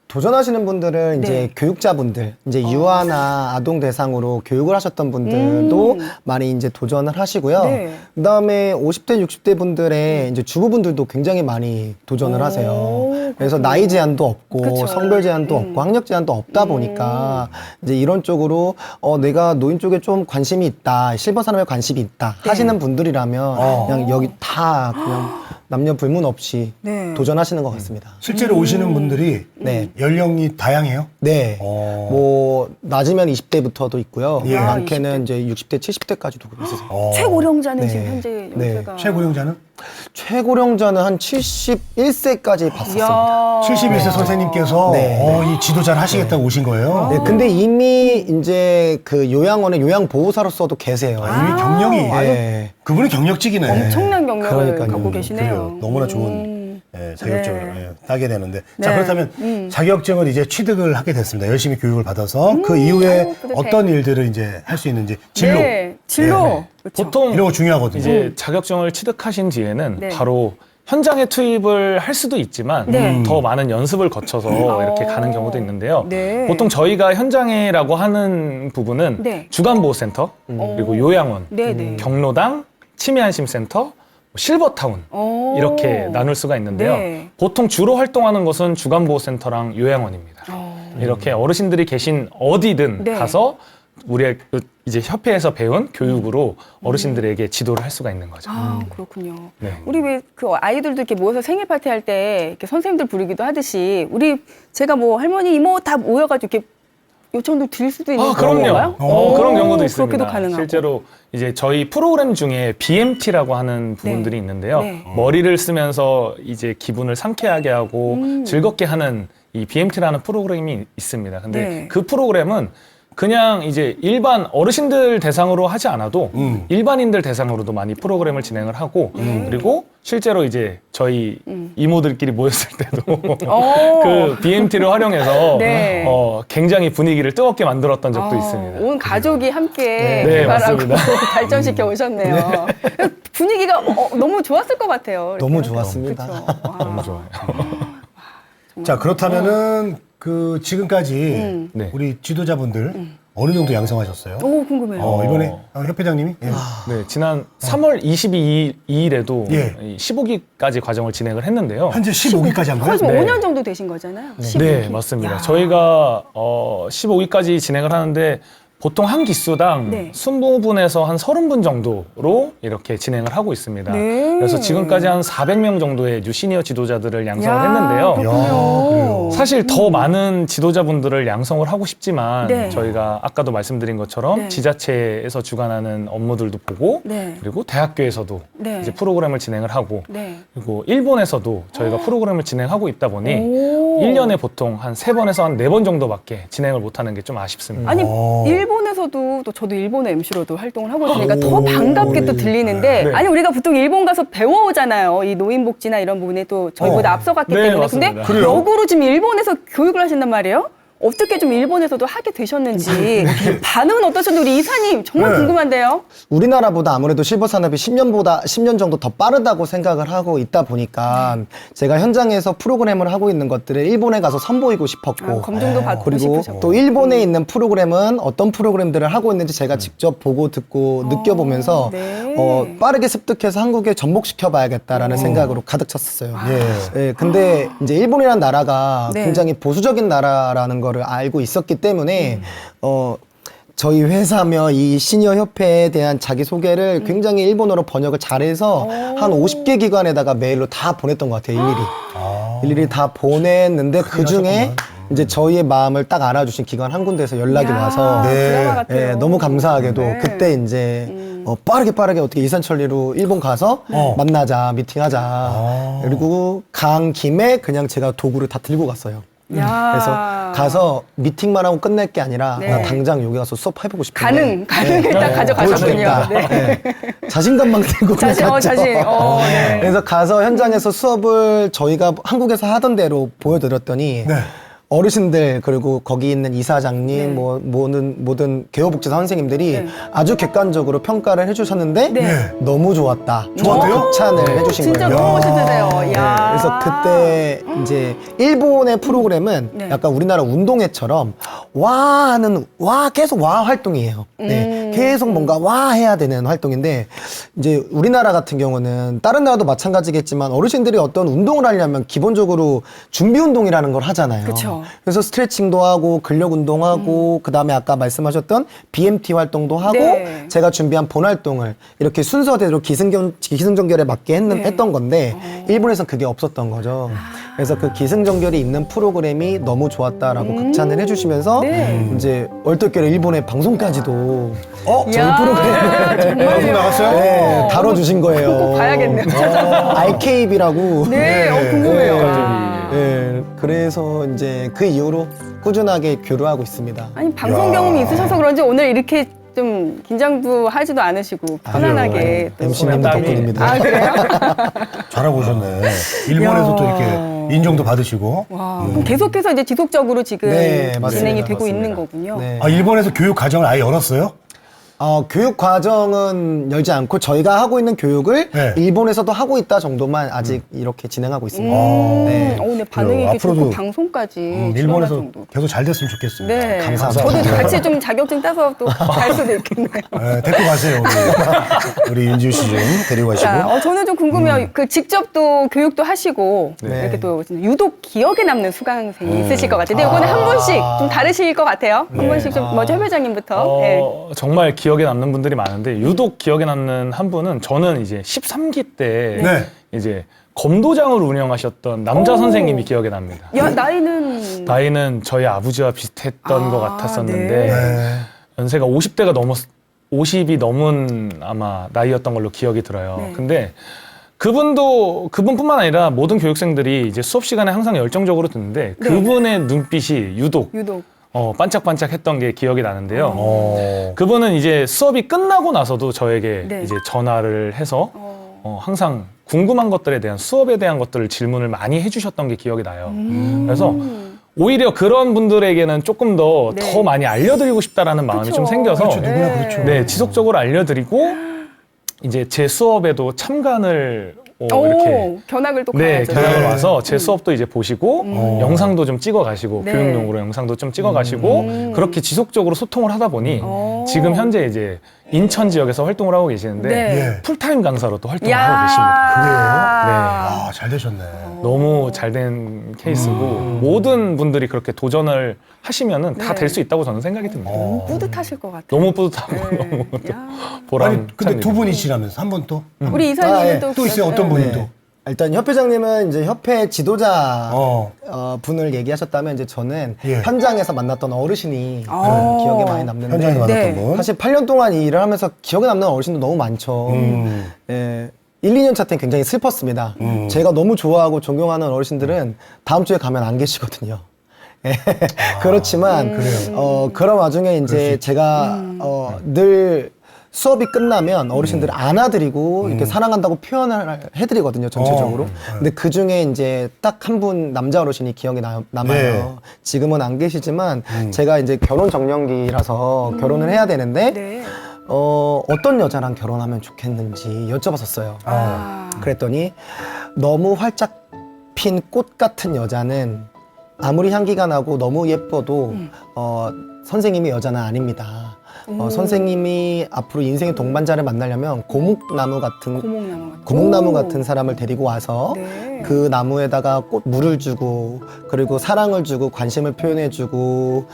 [SPEAKER 4] 도전하시는 분들은
[SPEAKER 2] 네.
[SPEAKER 4] 이제 교육자분들, 이제 유아나 아동 대상으로 교육을 하셨던 분들도 많이 이제 도전을 하시고요.
[SPEAKER 2] 네.
[SPEAKER 4] 그다음에 50대, 60대 분들의 이제 주부분들도 굉장히 많이 도전을 하세요. 그래서 나이 제한도 없고
[SPEAKER 2] 그쵸.
[SPEAKER 4] 성별 제한도 없고 학력 제한도 없다 보니까 이제 이런 쪽으로 내가 노인 쪽에 좀 관심이 있다, 실버 산업에 관심이 있다
[SPEAKER 2] 네.
[SPEAKER 4] 하시는 분들이라면 그냥 여기 다 그냥 남녀 불문 없이
[SPEAKER 2] 네.
[SPEAKER 4] 도전하시는 것 같습니다.
[SPEAKER 1] 실제로 오시는 분들이
[SPEAKER 4] 네.
[SPEAKER 1] 연령이 다양해요?
[SPEAKER 4] 네.
[SPEAKER 1] 어.
[SPEAKER 4] 뭐 낮으면 20대부터도 있고요.
[SPEAKER 1] 예.
[SPEAKER 4] 많게는 이제 60대, 70대까지도 있으세요.
[SPEAKER 2] 최고령자는
[SPEAKER 4] 네.
[SPEAKER 2] 지금 현재
[SPEAKER 4] 네.
[SPEAKER 2] 연세가
[SPEAKER 1] 최고령자는?
[SPEAKER 4] 최고령자는 한 71세까지 봤었습니다.
[SPEAKER 2] 이야.
[SPEAKER 1] 71세 선생님께서
[SPEAKER 4] 네.
[SPEAKER 1] 이 지도자를 하시겠다고 오신 거예요?
[SPEAKER 4] 네, 근데 이미 이제 그 요양원의 요양보호사로서도 계세요.
[SPEAKER 1] 이미 경력이
[SPEAKER 4] 네.
[SPEAKER 1] 그분이 경력직이네.
[SPEAKER 2] 엄청난 경력을
[SPEAKER 4] 그러니까요.
[SPEAKER 2] 갖고 계시네요.
[SPEAKER 1] 그래요. 너무나 좋은 자격증을
[SPEAKER 2] 네.
[SPEAKER 1] 따게 되는데
[SPEAKER 2] 네.
[SPEAKER 1] 자 그렇다면 자격증을 이제 취득을 하게 됐습니다. 열심히 교육을 받아서 그 이후에
[SPEAKER 2] 아유, 뿌듯해.
[SPEAKER 1] 어떤 일들을 이제 할 수 있는지 진로
[SPEAKER 2] 네, 진로.
[SPEAKER 1] 네.
[SPEAKER 2] 그렇죠.
[SPEAKER 3] 보통
[SPEAKER 1] 이런 거 중요하거든요.
[SPEAKER 3] 이제 자격증을 취득하신 뒤에는
[SPEAKER 2] 네.
[SPEAKER 3] 바로 현장에 투입을 할 수도 있지만
[SPEAKER 2] 네.
[SPEAKER 3] 더 많은 연습을 거쳐서 이렇게 가는 경우도 있는데요.
[SPEAKER 2] 네.
[SPEAKER 3] 보통 저희가 현장에라고 하는 부분은
[SPEAKER 2] 네.
[SPEAKER 3] 주간보호센터, 그리고 요양원,
[SPEAKER 2] 네, 네.
[SPEAKER 3] 경로당, 치매안심센터, 실버타운
[SPEAKER 2] 오.
[SPEAKER 3] 이렇게 나눌 수가 있는데요.
[SPEAKER 2] 네.
[SPEAKER 3] 보통 주로 활동하는 것은 주간보호센터랑 요양원입니다. 이렇게 어르신들이 계신 어디든
[SPEAKER 2] 네.
[SPEAKER 3] 가서 우리의 이제 협회에서 배운 교육으로 어르신들에게 지도를 할 수가 있는 거죠.
[SPEAKER 2] 아, 그렇군요.
[SPEAKER 3] 네.
[SPEAKER 2] 우리 왜 그 아이들도 이렇게 모여서 생일 파티 할 때 이렇게 선생님들 부르기도 하듯이 제가 뭐 할머니 이모 다 모여가지고 이렇게 요청도 드릴 수도 있는
[SPEAKER 3] 그럼요.
[SPEAKER 2] 건가요?
[SPEAKER 3] 그런 경우도
[SPEAKER 2] 그렇게도
[SPEAKER 3] 있습니다.
[SPEAKER 2] 가능하고.
[SPEAKER 3] 실제로 이제 저희 프로그램 중에 BMT라고 하는 부분들이 있는데요.
[SPEAKER 2] 네.
[SPEAKER 3] 머리를 쓰면서 이제 기분을 상쾌하게 하고 즐겁게 하는 이 BMT라는 프로그램이 있습니다. 근데
[SPEAKER 2] 네.
[SPEAKER 3] 그 프로그램은 그냥 이제 일반 어르신들 대상으로 하지 않아도 일반인들 대상으로도 많이 프로그램을 진행을 하고 그리고 실제로 이제 저희 이모들끼리 모였을 때도 그 BMT를 활용해서
[SPEAKER 2] 네.
[SPEAKER 3] 굉장히 분위기를 뜨겁게 만들었던 적도 있습니다.
[SPEAKER 2] 온 가족이 함께
[SPEAKER 3] 네,
[SPEAKER 2] 개발하고
[SPEAKER 3] 맞습니다.
[SPEAKER 2] 발전시켜 오셨네요. 분위기가 너무 좋았을 것 같아요.
[SPEAKER 4] 너무
[SPEAKER 2] 이렇게.
[SPEAKER 4] 좋았습니다.
[SPEAKER 2] 그쵸? 와.
[SPEAKER 3] 너무 좋아요.
[SPEAKER 1] 자 그렇다면은 그 지금까지
[SPEAKER 3] 네.
[SPEAKER 1] 우리 지도자분들 어느 정도 양성하셨어요?
[SPEAKER 2] 오, 궁금해요.
[SPEAKER 1] 이번에 협회장님이 예.
[SPEAKER 3] 네, 지난 3월 22일에도
[SPEAKER 1] 예.
[SPEAKER 3] 15기까지 과정을 진행을 했는데요.
[SPEAKER 1] 현재 15기까지 한 거예요?
[SPEAKER 2] 거의 좀
[SPEAKER 3] 네.
[SPEAKER 2] 5년 정도 되신 거잖아요.
[SPEAKER 3] 네, 맞습니다. 저희가 15기까지 진행을 하는데 보통 한 기수당
[SPEAKER 2] 네.
[SPEAKER 3] 20분에서 한 30분 정도로 이렇게 진행을 하고 있습니다.
[SPEAKER 2] 네.
[SPEAKER 3] 그래서 지금까지 한 400명 정도의 뉴시니어 지도자들을 양성을
[SPEAKER 2] 야,
[SPEAKER 3] 했는데요.
[SPEAKER 2] 그렇군요.
[SPEAKER 1] 그래요.
[SPEAKER 3] 사실 더 많은 지도자분들을 양성을 하고 싶지만
[SPEAKER 2] 네.
[SPEAKER 3] 저희가 아까도 말씀드린 것처럼
[SPEAKER 2] 네.
[SPEAKER 3] 지자체에서 주관하는 업무들도 보고
[SPEAKER 2] 네.
[SPEAKER 3] 그리고 대학교에서도
[SPEAKER 2] 네.
[SPEAKER 3] 이제 프로그램을 진행을 하고
[SPEAKER 2] 네.
[SPEAKER 3] 그리고 일본에서도 저희가 프로그램을 진행하고 있다 보니
[SPEAKER 2] 오.
[SPEAKER 3] 1년에 보통 한 3번에서 한 4번 정도밖에 진행을 못하는 게 좀 아쉽습니다.
[SPEAKER 2] 아니
[SPEAKER 1] 오.
[SPEAKER 2] 일본에서도 또 저도 일본어 MC로도 활동을 하고 있으니까 더 반갑게 또 들리는데
[SPEAKER 3] 네.
[SPEAKER 2] 아니 우리가 보통 일본 가서 배워오잖아요. 이 노인복지나 이런 부분에 또 저희보다 앞서갔기
[SPEAKER 3] 네,
[SPEAKER 2] 때문에
[SPEAKER 3] 맞습니다.
[SPEAKER 2] 근데
[SPEAKER 1] 그래요?
[SPEAKER 2] 역으로 지금 일본에서 교육을 하신단 말이에요. 어떻게 좀 일본에서도 하게 되셨는지 반응은 어떠셨는지 우리 이사님 정말
[SPEAKER 1] 네.
[SPEAKER 2] 궁금한데요.
[SPEAKER 4] 우리나라보다 아무래도 실버 산업이 10년 정도 더 빠르다고 생각을 하고 있다 보니까 제가 현장에서 프로그램을 하고 있는 것들을 일본에 가서 선보이고 싶었고
[SPEAKER 2] 검증도 받고
[SPEAKER 4] 그리고
[SPEAKER 2] 싶으셨고.
[SPEAKER 4] 또 일본에 있는 프로그램은 어떤 프로그램들을 하고 있는지 제가 직접 보고 듣고 느껴보면서
[SPEAKER 2] 네.
[SPEAKER 4] 빠르게 습득해서 한국에 접목시켜 봐야겠다라는 생각으로 가득 찼었어요.
[SPEAKER 1] 예.
[SPEAKER 4] 근데 이제 일본이라는 나라가
[SPEAKER 2] 네.
[SPEAKER 4] 굉장히 보수적인 나라라는 거를 알고 있었기 때문에 저희 회사며 이 시니어 협회에 대한 자기소개를 굉장히 일본어로 번역을 잘해서 한 50개 기관에다가 메일로 다 보냈던 것 같아요, 일일이. 일일이 다 보냈는데 그 중에 이제 저희의 마음을 딱 알아주신 기관 한 군데에서 연락이
[SPEAKER 2] 야,
[SPEAKER 4] 와서
[SPEAKER 1] 네.
[SPEAKER 2] 드라마 같아요.
[SPEAKER 4] 예, 너무 감사하게도
[SPEAKER 2] 네.
[SPEAKER 4] 그때 이제 빠르게 어떻게 이산천리로 일본 가서 만나자, 미팅하자. 그리고 간 김에 그냥 제가 도구를 다 들고 갔어요.
[SPEAKER 2] 야.
[SPEAKER 4] 그래서 가서 미팅만 하고 끝낼 게 아니라
[SPEAKER 2] 네.
[SPEAKER 4] 나 당장 여기 가서 수업해보고 싶은데
[SPEAKER 2] 가능을 딱 가져가셨군요.
[SPEAKER 4] 보여주겠다.
[SPEAKER 2] 네.
[SPEAKER 4] 네. 자신감만 들고 그냥 갔죠.
[SPEAKER 2] 자신. 네.
[SPEAKER 4] 그래서 가서 현장에서 수업을 저희가 한국에서 하던 대로 보여드렸더니
[SPEAKER 1] 네.
[SPEAKER 4] 어르신들 그리고 거기 있는 이사장님
[SPEAKER 2] 네.
[SPEAKER 4] 뭐 모든 개호복지사 선생님들이
[SPEAKER 2] 네.
[SPEAKER 4] 아주 객관적으로 평가를 해주셨는데
[SPEAKER 2] 네.
[SPEAKER 4] 너무 좋았다.
[SPEAKER 1] 좋았대요?
[SPEAKER 4] 극찬을 해주신
[SPEAKER 2] 진짜
[SPEAKER 4] 거예요.
[SPEAKER 2] 너무 멋있으세요. 야.
[SPEAKER 4] 그래서 그때 이제 일본의 프로그램은
[SPEAKER 2] 네.
[SPEAKER 4] 약간 우리나라 운동회처럼 와 하는 와 계속 와 활동이에요. 네. 계속 뭔가 와 해야 되는 활동인데 이제 우리나라 같은 경우는 다른 나라도 마찬가지겠지만 어르신들이 어떤 운동을 하려면 기본적으로 준비 운동이라는 걸 하잖아요.
[SPEAKER 2] 그쵸.
[SPEAKER 4] 그래서 스트레칭도 하고 근력 운동하고 그다음에 아까 말씀하셨던 BMT 활동도 하고
[SPEAKER 2] 네.
[SPEAKER 4] 제가 준비한 본 활동을 이렇게 순서대로 기승전결에 맞게
[SPEAKER 2] 네.
[SPEAKER 4] 했던 건데 일본에서는 그게 없었던 거죠. 그래서 그 기승전결이 있는 프로그램이 너무 좋았다라고 극찬을 해주시면서
[SPEAKER 2] 네.
[SPEAKER 4] 이제 얼떨결에 일본의 방송까지도 저희
[SPEAKER 2] 야,
[SPEAKER 4] 프로그램을
[SPEAKER 1] 방송 나갔어요?
[SPEAKER 4] 네, 다뤄주신 거예요.
[SPEAKER 2] 꼭 봐야겠네요.
[SPEAKER 4] IKB라고.
[SPEAKER 2] 네, 궁금해요.
[SPEAKER 4] 네, 그래서 이제 그 이후로 꾸준하게 교류하고 있습니다.
[SPEAKER 2] 아니 방송 경험이 있으셔서 그런지 오늘 이렇게 좀 긴장도 하지도 않으시고 편안하게 또
[SPEAKER 4] MC님
[SPEAKER 3] 땀이-
[SPEAKER 4] 덕분입니다.
[SPEAKER 2] 아 그래요?
[SPEAKER 1] 잘하고 오셨네. 일본에서
[SPEAKER 2] 야.
[SPEAKER 1] 또 이렇게 인정도 받으시고.
[SPEAKER 2] 와, 그럼 계속해서 이제 지속적으로 지금
[SPEAKER 4] 네, 맞습니다.
[SPEAKER 2] 진행이 되고
[SPEAKER 4] 맞습니다.
[SPEAKER 2] 있는 거군요.
[SPEAKER 4] 네.
[SPEAKER 1] 아, 일본에서 교육 과정을 아예 열었어요?
[SPEAKER 4] 교육 과정은 열지 않고 저희가 하고 있는 교육을
[SPEAKER 1] 네.
[SPEAKER 4] 일본에서도 하고 있다 정도만 아직 이렇게 진행하고 있습니다.
[SPEAKER 2] 네.
[SPEAKER 4] 네.
[SPEAKER 2] 네, 반응이
[SPEAKER 1] 그래요.
[SPEAKER 2] 이렇게 좋고
[SPEAKER 1] 앞으로도
[SPEAKER 2] 방송까지 출연할
[SPEAKER 1] 일본에서
[SPEAKER 2] 정도.
[SPEAKER 1] 계속 잘 됐으면 좋겠습니다.
[SPEAKER 2] 네,
[SPEAKER 4] 감사합니다.
[SPEAKER 2] 저도 같이 좀 자격증 따서 또 갈 수도 있겠네요.
[SPEAKER 1] 네, 데리고 가세요, 우리 윤지우 씨 좀 데리고 가시고.
[SPEAKER 2] 자, 저는 좀 궁금해요. 그 직접 또 교육도 하시고
[SPEAKER 4] 네.
[SPEAKER 2] 이렇게 또 유독 기억에 남는 수강생이 있으실 것 같은데 이거는 한 분씩 좀 다르실 것 같아요. 한 분씩 좀 먼저 협회장님부터. 네.
[SPEAKER 3] 정말 기억에 남는 분들이 많은데 유독 기억에 남는 한 분은 저는 이제 13기 때
[SPEAKER 1] 네.
[SPEAKER 3] 이제 검도장을 운영하셨던 남자
[SPEAKER 2] 오.
[SPEAKER 3] 선생님이 기억에 납니다.
[SPEAKER 2] 야 나이는
[SPEAKER 3] 나이는 저희 아버지와 비슷했던 것 같았었는데
[SPEAKER 1] 네.
[SPEAKER 3] 연세가 50이 넘은 아마 나이였던 걸로 기억이 들어요.
[SPEAKER 2] 네.
[SPEAKER 3] 근데 그분뿐만 아니라 모든 교육생들이 이제 수업 시간에 항상 열정적으로 듣는데
[SPEAKER 2] 네.
[SPEAKER 3] 그분의 눈빛이 유독 반짝반짝했던 게 기억이 나는데요. 그분은 이제 수업이 끝나고 나서도 저에게
[SPEAKER 2] 네.
[SPEAKER 3] 이제 전화를 해서 항상 궁금한 것들에 대한 수업에 대한 것들을 질문을 많이 해주셨던 게 기억이 나요. 그래서 오히려 그런 분들에게는 조금 더
[SPEAKER 2] 네.
[SPEAKER 3] 많이 알려드리고 싶다라는 마음이
[SPEAKER 2] 그쵸.
[SPEAKER 3] 좀 생겨서
[SPEAKER 1] 그렇죠, 누구나 그렇죠.
[SPEAKER 3] 네, 지속적으로 알려드리고 이제 제 수업에도 참관을 이렇게
[SPEAKER 2] 견학을 또
[SPEAKER 3] 네,
[SPEAKER 2] 가야죠.
[SPEAKER 3] 견학을
[SPEAKER 1] 네.
[SPEAKER 3] 와서 제 수업도 이제 보시고 영상도 좀 찍어 가시고
[SPEAKER 2] 네.
[SPEAKER 3] 교육용으로 영상도 좀 찍어 가시고 그렇게 지속적으로 소통을 하다 보니 지금 현재 이제 인천 지역에서 활동을 하고 계시는데
[SPEAKER 2] 네.
[SPEAKER 1] 예.
[SPEAKER 3] 풀타임 강사로 또 활동을
[SPEAKER 2] 야.
[SPEAKER 3] 하고 계십니다.
[SPEAKER 1] 그래요?
[SPEAKER 2] 네.
[SPEAKER 1] 아, 잘 되셨네.
[SPEAKER 3] 너무 잘 된 케이스고 모든 분들이 그렇게 도전을 하시면은 다
[SPEAKER 2] 네.
[SPEAKER 3] 될 수 있다고 저는 생각이 듭니다.
[SPEAKER 2] 너무 뿌듯하실 것 같아요.
[SPEAKER 3] 너무 뿌듯하고
[SPEAKER 2] 네.
[SPEAKER 3] 너무 또
[SPEAKER 2] 야.
[SPEAKER 3] 보람.
[SPEAKER 1] 아니, 근데 두 분이시라면서 한 번 또?
[SPEAKER 2] 우리 이사님은
[SPEAKER 4] 아, 예.
[SPEAKER 2] 또
[SPEAKER 1] 있어요? 어떤
[SPEAKER 2] 네.
[SPEAKER 1] 분이 또?
[SPEAKER 4] 일단 협회장님은 이제 협회 지도자
[SPEAKER 1] 어.
[SPEAKER 4] 분을 얘기하셨다면 이제 저는
[SPEAKER 1] 예.
[SPEAKER 4] 현장에서 만났던 어르신이
[SPEAKER 2] 어.
[SPEAKER 4] 기억에 많이 남는데
[SPEAKER 1] 현장에 만났던
[SPEAKER 2] 네.
[SPEAKER 1] 분.
[SPEAKER 4] 사실 8년 동안 이 일을 하면서 기억에 남는 어르신도 너무 많죠. 예, 1, 2년 차 때는 굉장히 슬펐습니다. 제가 너무 좋아하고 존경하는 어르신들은 다음 주에 가면 안 계시거든요. 예, 그렇지만 그런 와중에 이제 제가 늘 수업이 끝나면 어르신들을 안아드리고 이렇게 사랑한다고 표현을 해드리거든요, 전체적으로. 근데 그 중에 이제 딱 한 분 남자 어르신이 기억에 남아요.
[SPEAKER 1] 네.
[SPEAKER 4] 지금은 안 계시지만 제가 이제 결혼 정년기라서 결혼을 해야 되는데
[SPEAKER 2] 네.
[SPEAKER 4] 어떤 여자랑 결혼하면 좋겠는지 여쭤봤었어요.
[SPEAKER 2] 아.
[SPEAKER 4] 그랬더니 너무 활짝 핀 꽃 같은 여자는 아무리 향기가 나고 너무 예뻐도 선생님이 여자는 아닙니다. 선생님이 앞으로 인생의 동반자를 만나려면 고목나무 같은
[SPEAKER 2] 고목나무 같은.
[SPEAKER 4] 같은 사람을 데리고 와서
[SPEAKER 2] 네.
[SPEAKER 4] 그 나무에다가 꽃 물을 주고 그리고 사랑을 주고 관심을 표현해 주고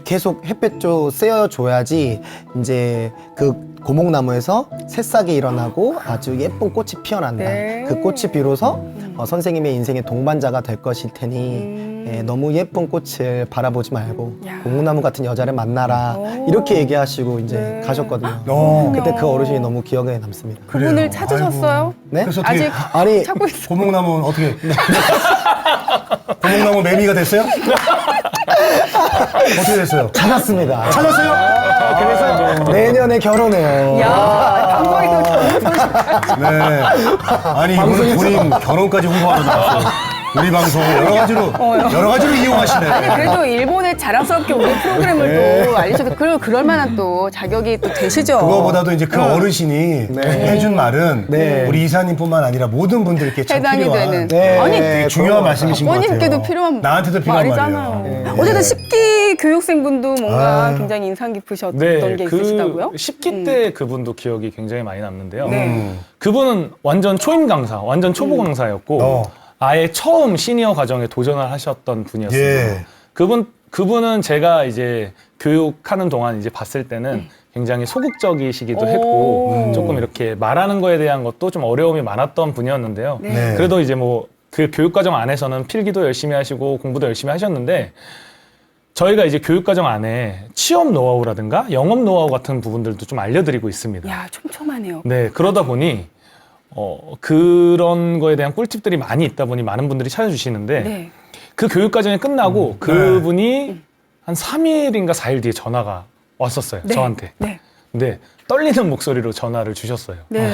[SPEAKER 4] 계속 햇볕도 쐬어 줘야지 이제 그 고목나무에서 새싹이 일어나고 아주 예쁜 꽃이 피어난다.
[SPEAKER 2] 네.
[SPEAKER 4] 그 꽃이 비로소 선생님의 인생의 동반자가 될 것일 테니 예, 너무 예쁜 꽃을 바라보지 말고
[SPEAKER 2] 야.
[SPEAKER 4] 고목나무 같은 여자를 만나라 이렇게 얘기하시고 이제
[SPEAKER 2] 네.
[SPEAKER 4] 가셨거든요.
[SPEAKER 1] 어.
[SPEAKER 4] 그때 그 어르신이 너무 기억에 남습니다.
[SPEAKER 2] 그분을
[SPEAKER 1] 그래요.
[SPEAKER 2] 찾으셨어요?
[SPEAKER 4] 네?
[SPEAKER 1] 그래서 어떻게
[SPEAKER 2] 아직
[SPEAKER 4] 아니
[SPEAKER 2] 찾고 있어요.
[SPEAKER 1] 고목나무는 어떻게? 고목나무 매미가 됐어요? 어떻게 됐어요?
[SPEAKER 4] 찾았습니다.
[SPEAKER 1] 찾았어요?
[SPEAKER 4] 그래서 내년에 결혼해요.
[SPEAKER 2] 야, 방송에도 좋은 소식.
[SPEAKER 1] 네. 아니, 이분은 본인 결혼까지 홍보하러 나왔어요. 우리 방송 여러 가지로 이용하시네.
[SPEAKER 2] 아니 그래도 일본에 자랑스럽게 우리 프로그램을 또 알리셔도 그럴 만한 또 자격이 또 되시죠.
[SPEAKER 1] 그거보다도 이제 그 어르신이 해준 말은
[SPEAKER 4] 네.
[SPEAKER 1] 우리 이사님뿐만 아니라 모든 분들께 참
[SPEAKER 2] 해당이
[SPEAKER 1] 필요한
[SPEAKER 2] 되는.
[SPEAKER 4] 네.
[SPEAKER 2] 아니
[SPEAKER 1] 되게 중요한 말씀이신 것 같아요.
[SPEAKER 2] 아버님께도 필요한
[SPEAKER 1] 나한테도 필요한
[SPEAKER 2] 말이잖아요.
[SPEAKER 1] 말이에요.
[SPEAKER 2] 어쨌든 10기 교육생분도 뭔가
[SPEAKER 1] 아유.
[SPEAKER 2] 굉장히 인상 깊으셨던
[SPEAKER 3] 네,
[SPEAKER 2] 게 있으시다고요?
[SPEAKER 3] 10기 때 그분도 기억이 굉장히 많이 남는데요.
[SPEAKER 2] 네.
[SPEAKER 3] 그분은 완전 초임 강사, 완전 초보 강사였고 아예 처음 시니어 과정에 도전을 하셨던 분이었어요.
[SPEAKER 1] 예.
[SPEAKER 3] 그분은 제가 이제 교육하는 동안 이제 봤을 때는 굉장히 소극적이시기도 했고 조금 이렇게 말하는 거에 대한 것도 좀 어려움이 많았던 분이었는데요.
[SPEAKER 1] 네.
[SPEAKER 3] 그래도 이제 뭐 그 교육 과정 안에서는 필기도 열심히 하시고 공부도 열심히 하셨는데 저희가 이제 교육 과정 안에 취업 노하우라든가 영업 노하우 같은 부분들도 좀 알려드리고 있습니다.
[SPEAKER 2] 야, 촘촘하네요.
[SPEAKER 3] 네, 그러다 보니 그런 거에 대한 꿀팁들이 많이 있다 보니 많은 분들이 찾아주시는데
[SPEAKER 2] 네.
[SPEAKER 3] 그 교육 과정이 끝나고 그분이 한 3일인가 4일 뒤에 전화가 왔었어요.
[SPEAKER 2] 네.
[SPEAKER 3] 저한테.
[SPEAKER 2] 네.
[SPEAKER 3] 근데 떨리는 목소리로 전화를 주셨어요.
[SPEAKER 2] 네.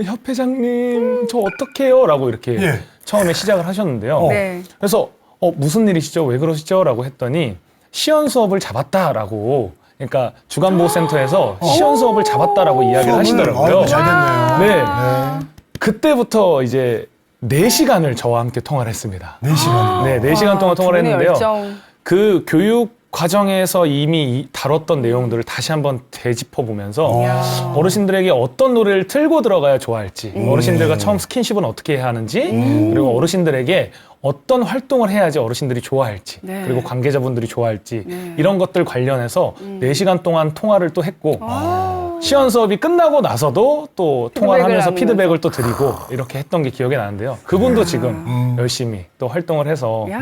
[SPEAKER 3] 협회장님 저 어떡해요? 라고 이렇게
[SPEAKER 1] 예.
[SPEAKER 3] 처음에 시작을 하셨는데요.
[SPEAKER 2] 네.
[SPEAKER 3] 그래서 무슨 일이시죠? 왜 그러시죠? 라고 했더니 시연 수업을 잡았다라고 그러니까 주간보호센터에서 시연 수업을 잡았다라고 이야기를 하시더라고요.
[SPEAKER 1] 잘 됐네요.
[SPEAKER 3] 네.
[SPEAKER 1] 네.
[SPEAKER 3] 그때부터 이제 4시간을 저와 함께 통화를 했습니다.
[SPEAKER 1] 4시간이요.
[SPEAKER 3] 네, 4시간 동안 통화를
[SPEAKER 2] 두 분의
[SPEAKER 3] 했는데요.
[SPEAKER 2] 열정.
[SPEAKER 3] 그 교육 과정에서 이미 다뤘던 내용들을 다시 한번 되짚어 보면서
[SPEAKER 2] 이야.
[SPEAKER 3] 어르신들에게 어떤 노래를 틀고 들어가야 좋아할지, 어르신들과 처음 스킨십은 어떻게 해야 하는지, 그리고 어르신들에게 어떤 활동을 해야지 어르신들이 좋아할지,
[SPEAKER 2] 네.
[SPEAKER 3] 그리고 관계자분들이 좋아할지,
[SPEAKER 2] 네.
[SPEAKER 3] 이런 것들 관련해서 4시간 동안 통화를 또 했고,
[SPEAKER 2] 아.
[SPEAKER 3] 시연 수업이 끝나고 나서도 또 통화를 하면서
[SPEAKER 2] 나누면서.
[SPEAKER 3] 피드백을 또 드리고 이렇게 했던 게 기억이 나는데요. 그분도 지금 열심히 또 활동을 해서
[SPEAKER 2] 야.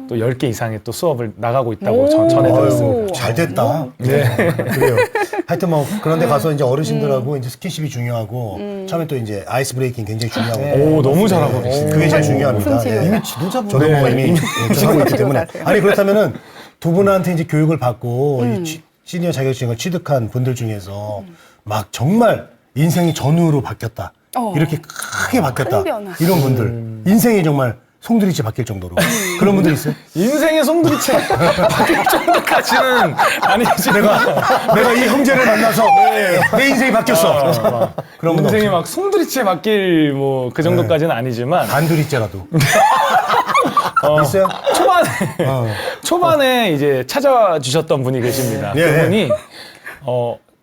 [SPEAKER 3] 또 10개 이상의 또 수업을 나가고 있다고
[SPEAKER 2] 오.
[SPEAKER 3] 전해드렸습니다.
[SPEAKER 2] 아유,
[SPEAKER 1] 잘 됐다. 네. 그래요. 하여튼 뭐 그런데 가서 이제 어르신들하고 이제 스킨십이 중요하고 처음에 또 이제 아이스 브레이킹 굉장히 중요하고
[SPEAKER 3] 오, 너무 잘하고 계시네요.
[SPEAKER 1] 그게 제일 중요합니다.
[SPEAKER 2] 웃음
[SPEAKER 1] 예.
[SPEAKER 2] 치료다.
[SPEAKER 1] 저도 뭐 이미 하고 있기 때문에.
[SPEAKER 2] 치료사세요.
[SPEAKER 1] 아니 그렇다면은 두 분한테 이제 교육을 받고 이 시니어 자격증을 취득한 분들 중에서 막 정말 인생이 전후로 바뀌었다. 이렇게 크게 바뀌었다.
[SPEAKER 2] 큰 변화.
[SPEAKER 1] 이런 분들 인생이 정말 송두리째 바뀔 정도로 그런 분들 있어요?
[SPEAKER 3] 인생의 송두리째 바뀔 정도까지는 아니지.
[SPEAKER 1] 내가 이 형제를 만나서 내 인생이 바뀌었어. 그런 분들
[SPEAKER 3] 인생이
[SPEAKER 1] 없어요?
[SPEAKER 3] 막 송두리째 바뀔 뭐 그 정도까지는 아니지만
[SPEAKER 1] 반두리째라도. 있어요?
[SPEAKER 3] 초반에 이제 찾아와 주셨던 분이 계십니다.
[SPEAKER 1] 예,
[SPEAKER 3] 그분이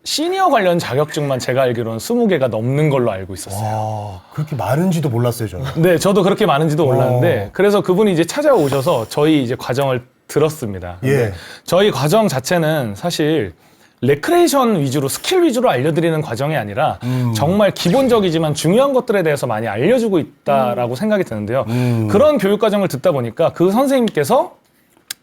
[SPEAKER 3] 시니어 관련 자격증만 제가 알기로는 20개가 넘는 걸로 알고 있었어요.
[SPEAKER 1] 와, 그렇게 많은지도 몰랐어요, 저는.
[SPEAKER 3] 네, 저도 그렇게 많은지도 몰랐는데 그래서 그분이 이제 찾아오셔서 저희 이제 과정을 들었습니다. 근데
[SPEAKER 1] 예.
[SPEAKER 3] 저희 과정 자체는 사실 레크레이션 위주로 스킬 위주로 알려드리는 과정이 아니라 정말 기본적이지만 중요한 것들에 대해서 많이 알려주고 있다라고 생각이 드는데요. 그런 교육 과정을 듣다 보니까 그 선생님께서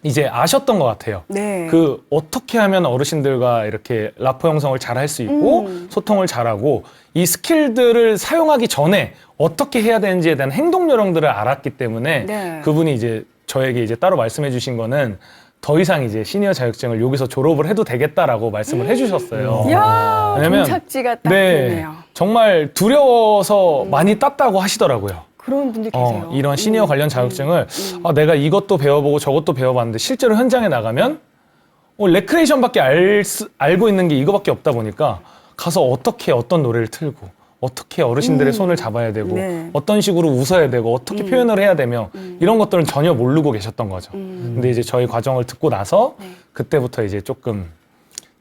[SPEAKER 3] 이제 아셨던 것 같아요.
[SPEAKER 2] 네.
[SPEAKER 3] 그 어떻게 하면 어르신들과 이렇게 라포 형성을 잘 할 수 있고 소통을 잘하고 이 스킬들을 사용하기 전에 어떻게 해야 되는지에 대한 행동 요령들을 알았기 때문에
[SPEAKER 2] 네.
[SPEAKER 3] 그분이 이제 저에게 이제 따로 말씀해 주신 거는 더 이상 이제 시니어 자격증을 여기서 졸업을 해도 되겠다라고 말씀을 해주셨어요.
[SPEAKER 2] 야,
[SPEAKER 3] 왜냐면
[SPEAKER 2] 종착지가 딱
[SPEAKER 3] 네,
[SPEAKER 2] 되네요.
[SPEAKER 3] 정말 두려워서 많이 땄다고 하시더라고요.
[SPEAKER 2] 그런 분들 계세요.
[SPEAKER 3] 이런 시니어 관련 자격증을 내가 이것도 배워보고 저것도 배워봤는데 실제로 현장에 나가면 레크레이션밖에 알고 있는 게 이거밖에 없다 보니까 가서 어떻게 어떤 노래를 틀고 어떻게 어르신들의 손을 잡아야 되고
[SPEAKER 2] 네.
[SPEAKER 3] 어떤 식으로 웃어야 되고 어떻게 표현을 해야 되며 이런 것들은 전혀 모르고 계셨던 거죠. 근데 이제 저희 과정을 듣고 나서 그때부터 이제 조금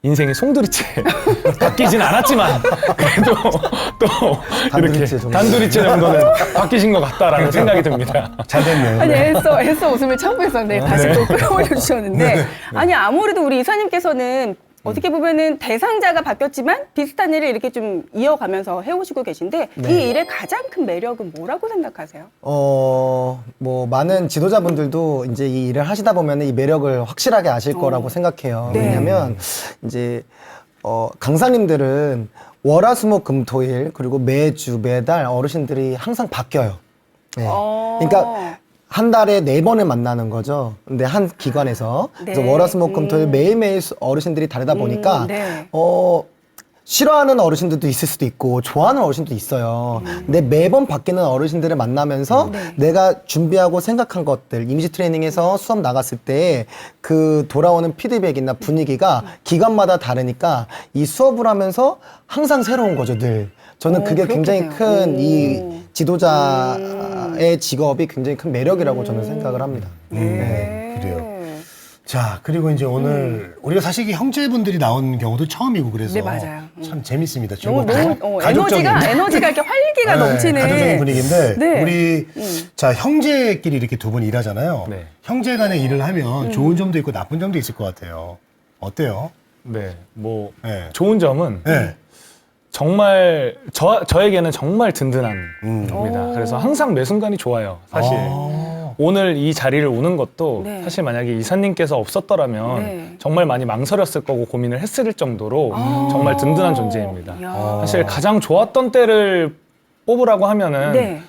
[SPEAKER 3] 인생이 송두리째 바뀌진 않았지만 그래도 또 이렇게
[SPEAKER 4] 단두리째 정도.
[SPEAKER 3] 단두리째 정도는 바뀌신 것 같다라는 생각이 듭니다.
[SPEAKER 1] 잘 됐네요.
[SPEAKER 2] 아니 애써 웃음을 참고했었는데 다시 또 끌어올려 주셨는데 아니 아무래도 우리 이사님께서는 어떻게 보면은 대상자가 바뀌었지만 비슷한 일을 이렇게 좀 이어가면서 해오시고 계신데 이 일의 가장 큰 매력은 뭐라고 생각하세요?
[SPEAKER 4] 뭐 많은 지도자분들도 이제 이 일을 하시다 보면 이 매력을 확실하게 아실 거라고 생각해요.
[SPEAKER 2] 네.
[SPEAKER 4] 왜냐면 이제 강사님들은 월화수목금토일 그리고 매주 매달 어르신들이 항상 바뀌어요. 네. 그러니까 한 달에 4번을 만나는 거죠. 근데 한 기관에서. 그래서
[SPEAKER 2] 네.
[SPEAKER 4] 월화수목금토일 매일매일 어르신들이 다르다 보니까
[SPEAKER 2] 네.
[SPEAKER 4] 싫어하는 어르신들도 있을 수도 있고 좋아하는 어르신도 있어요. 근데 매번 바뀌는 어르신들을 만나면서 내가 준비하고 생각한 것들 이미지 트레이닝에서 수업 나갔을 때 그 돌아오는 피드백이나 분위기가 기관마다 다르니까 이 수업을 하면서 항상 새로운 거죠, 늘. 저는 그게 굉장히
[SPEAKER 2] 그렇겠네요.
[SPEAKER 4] 큰 이 지도자의 직업이 굉장히 큰 매력이라고 저는 생각을 합니다.
[SPEAKER 2] 네.
[SPEAKER 1] 그래요. 자, 그리고 이제 오늘 우리가 사실 이게 형제분들이 나온 경우도 처음이고 그래서
[SPEAKER 2] 네, 맞아요.
[SPEAKER 1] 참 재밌습니다.
[SPEAKER 2] 너무
[SPEAKER 1] 가족적인
[SPEAKER 2] 에너지가 이렇게 활기가 넘치는
[SPEAKER 1] 가족적인 분위기인데
[SPEAKER 2] 네.
[SPEAKER 1] 우리 자 형제끼리 이렇게 두 분 일하잖아요.
[SPEAKER 3] 네.
[SPEAKER 1] 형제간에 일을 하면 좋은 점도 있고 나쁜 점도 있을 것 같아요. 어때요?
[SPEAKER 3] 네, 뭐
[SPEAKER 1] 네.
[SPEAKER 3] 좋은 점은
[SPEAKER 1] 네.
[SPEAKER 3] 정말 저에게는 정말 든든한 겁니다. 그래서 항상 매 순간이 좋아요. 사실 오늘 이 자리를 오는 것도
[SPEAKER 2] 네.
[SPEAKER 3] 사실 만약에 이사님께서 없었더라면
[SPEAKER 2] 네.
[SPEAKER 3] 정말 많이 망설였을 거고 고민을 했을 정도로 정말 든든한 존재입니다.
[SPEAKER 2] 이야.
[SPEAKER 3] 사실 가장 좋았던 때를 뽑으라고 하면은
[SPEAKER 2] 네.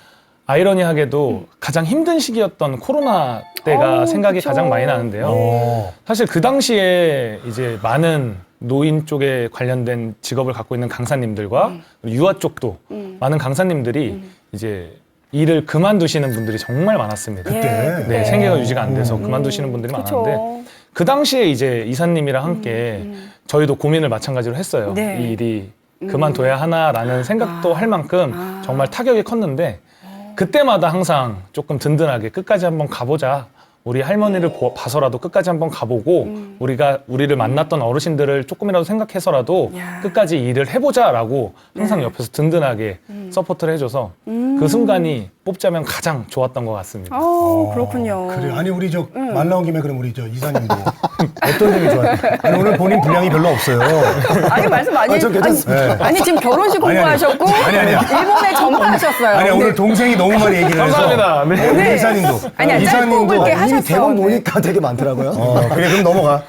[SPEAKER 3] 아이러니하게도 가장 힘든 시기였던 코로나 때가 생각이
[SPEAKER 2] 그쵸.
[SPEAKER 3] 가장 많이 나는데요. 사실 그 당시에 이제 많은 노인 쪽에 관련된 직업을 갖고 있는 강사님들과 유아 쪽도 많은 강사님들이 이제 일을 그만두시는 분들이 정말 많았습니다.
[SPEAKER 2] 그때.
[SPEAKER 3] 네, 생계가 유지가 안 돼서 그만두시는 분들이
[SPEAKER 2] 그쵸.
[SPEAKER 3] 많았는데 그 당시에 이제 이사님이랑 함께 저희도 고민을 마찬가지로 했어요.
[SPEAKER 2] 네.
[SPEAKER 3] 이 일이 그만둬야 하나라는 생각도 할 만큼 정말 타격이 컸는데 그때마다 항상 조금 든든하게 끝까지 한번 가보자. 우리 할머니를 봐서라도 끝까지 한번 가보고 우리를 만났던 어르신들을 조금이라도 생각해서라도
[SPEAKER 2] 야.
[SPEAKER 3] 끝까지 일을 해보자라고 항상 옆에서 든든하게 서포트를 해줘서 그 순간이 뽑자면 가장 좋았던 것 같습니다.
[SPEAKER 2] 그렇군요.
[SPEAKER 1] 그래. 아니 우리 저 말 나온 김에 그럼 우리 저 이사님도 어떤 점이 좋아요? 아니 오늘 본인 분량이 별로 없어요.
[SPEAKER 2] 아니 말씀 많이
[SPEAKER 4] 저 괜찮습니다.
[SPEAKER 2] 아니 지금 결혼식
[SPEAKER 1] 아니, 아니.
[SPEAKER 2] 공부하셨고
[SPEAKER 1] 아니야.
[SPEAKER 2] 일본에 전파하셨어요.
[SPEAKER 1] 아니
[SPEAKER 2] 근데
[SPEAKER 1] 오늘 동생이 너무 많이 얘기를 해서
[SPEAKER 3] 감사합니다. 네.
[SPEAKER 1] 우리 이사님도
[SPEAKER 2] 아니야, 짧고 굵게
[SPEAKER 4] 이미
[SPEAKER 2] 하셨어.
[SPEAKER 4] 대본
[SPEAKER 2] 네.
[SPEAKER 4] 보니까 되게 많더라고요.
[SPEAKER 1] 그래 그럼 넘어가.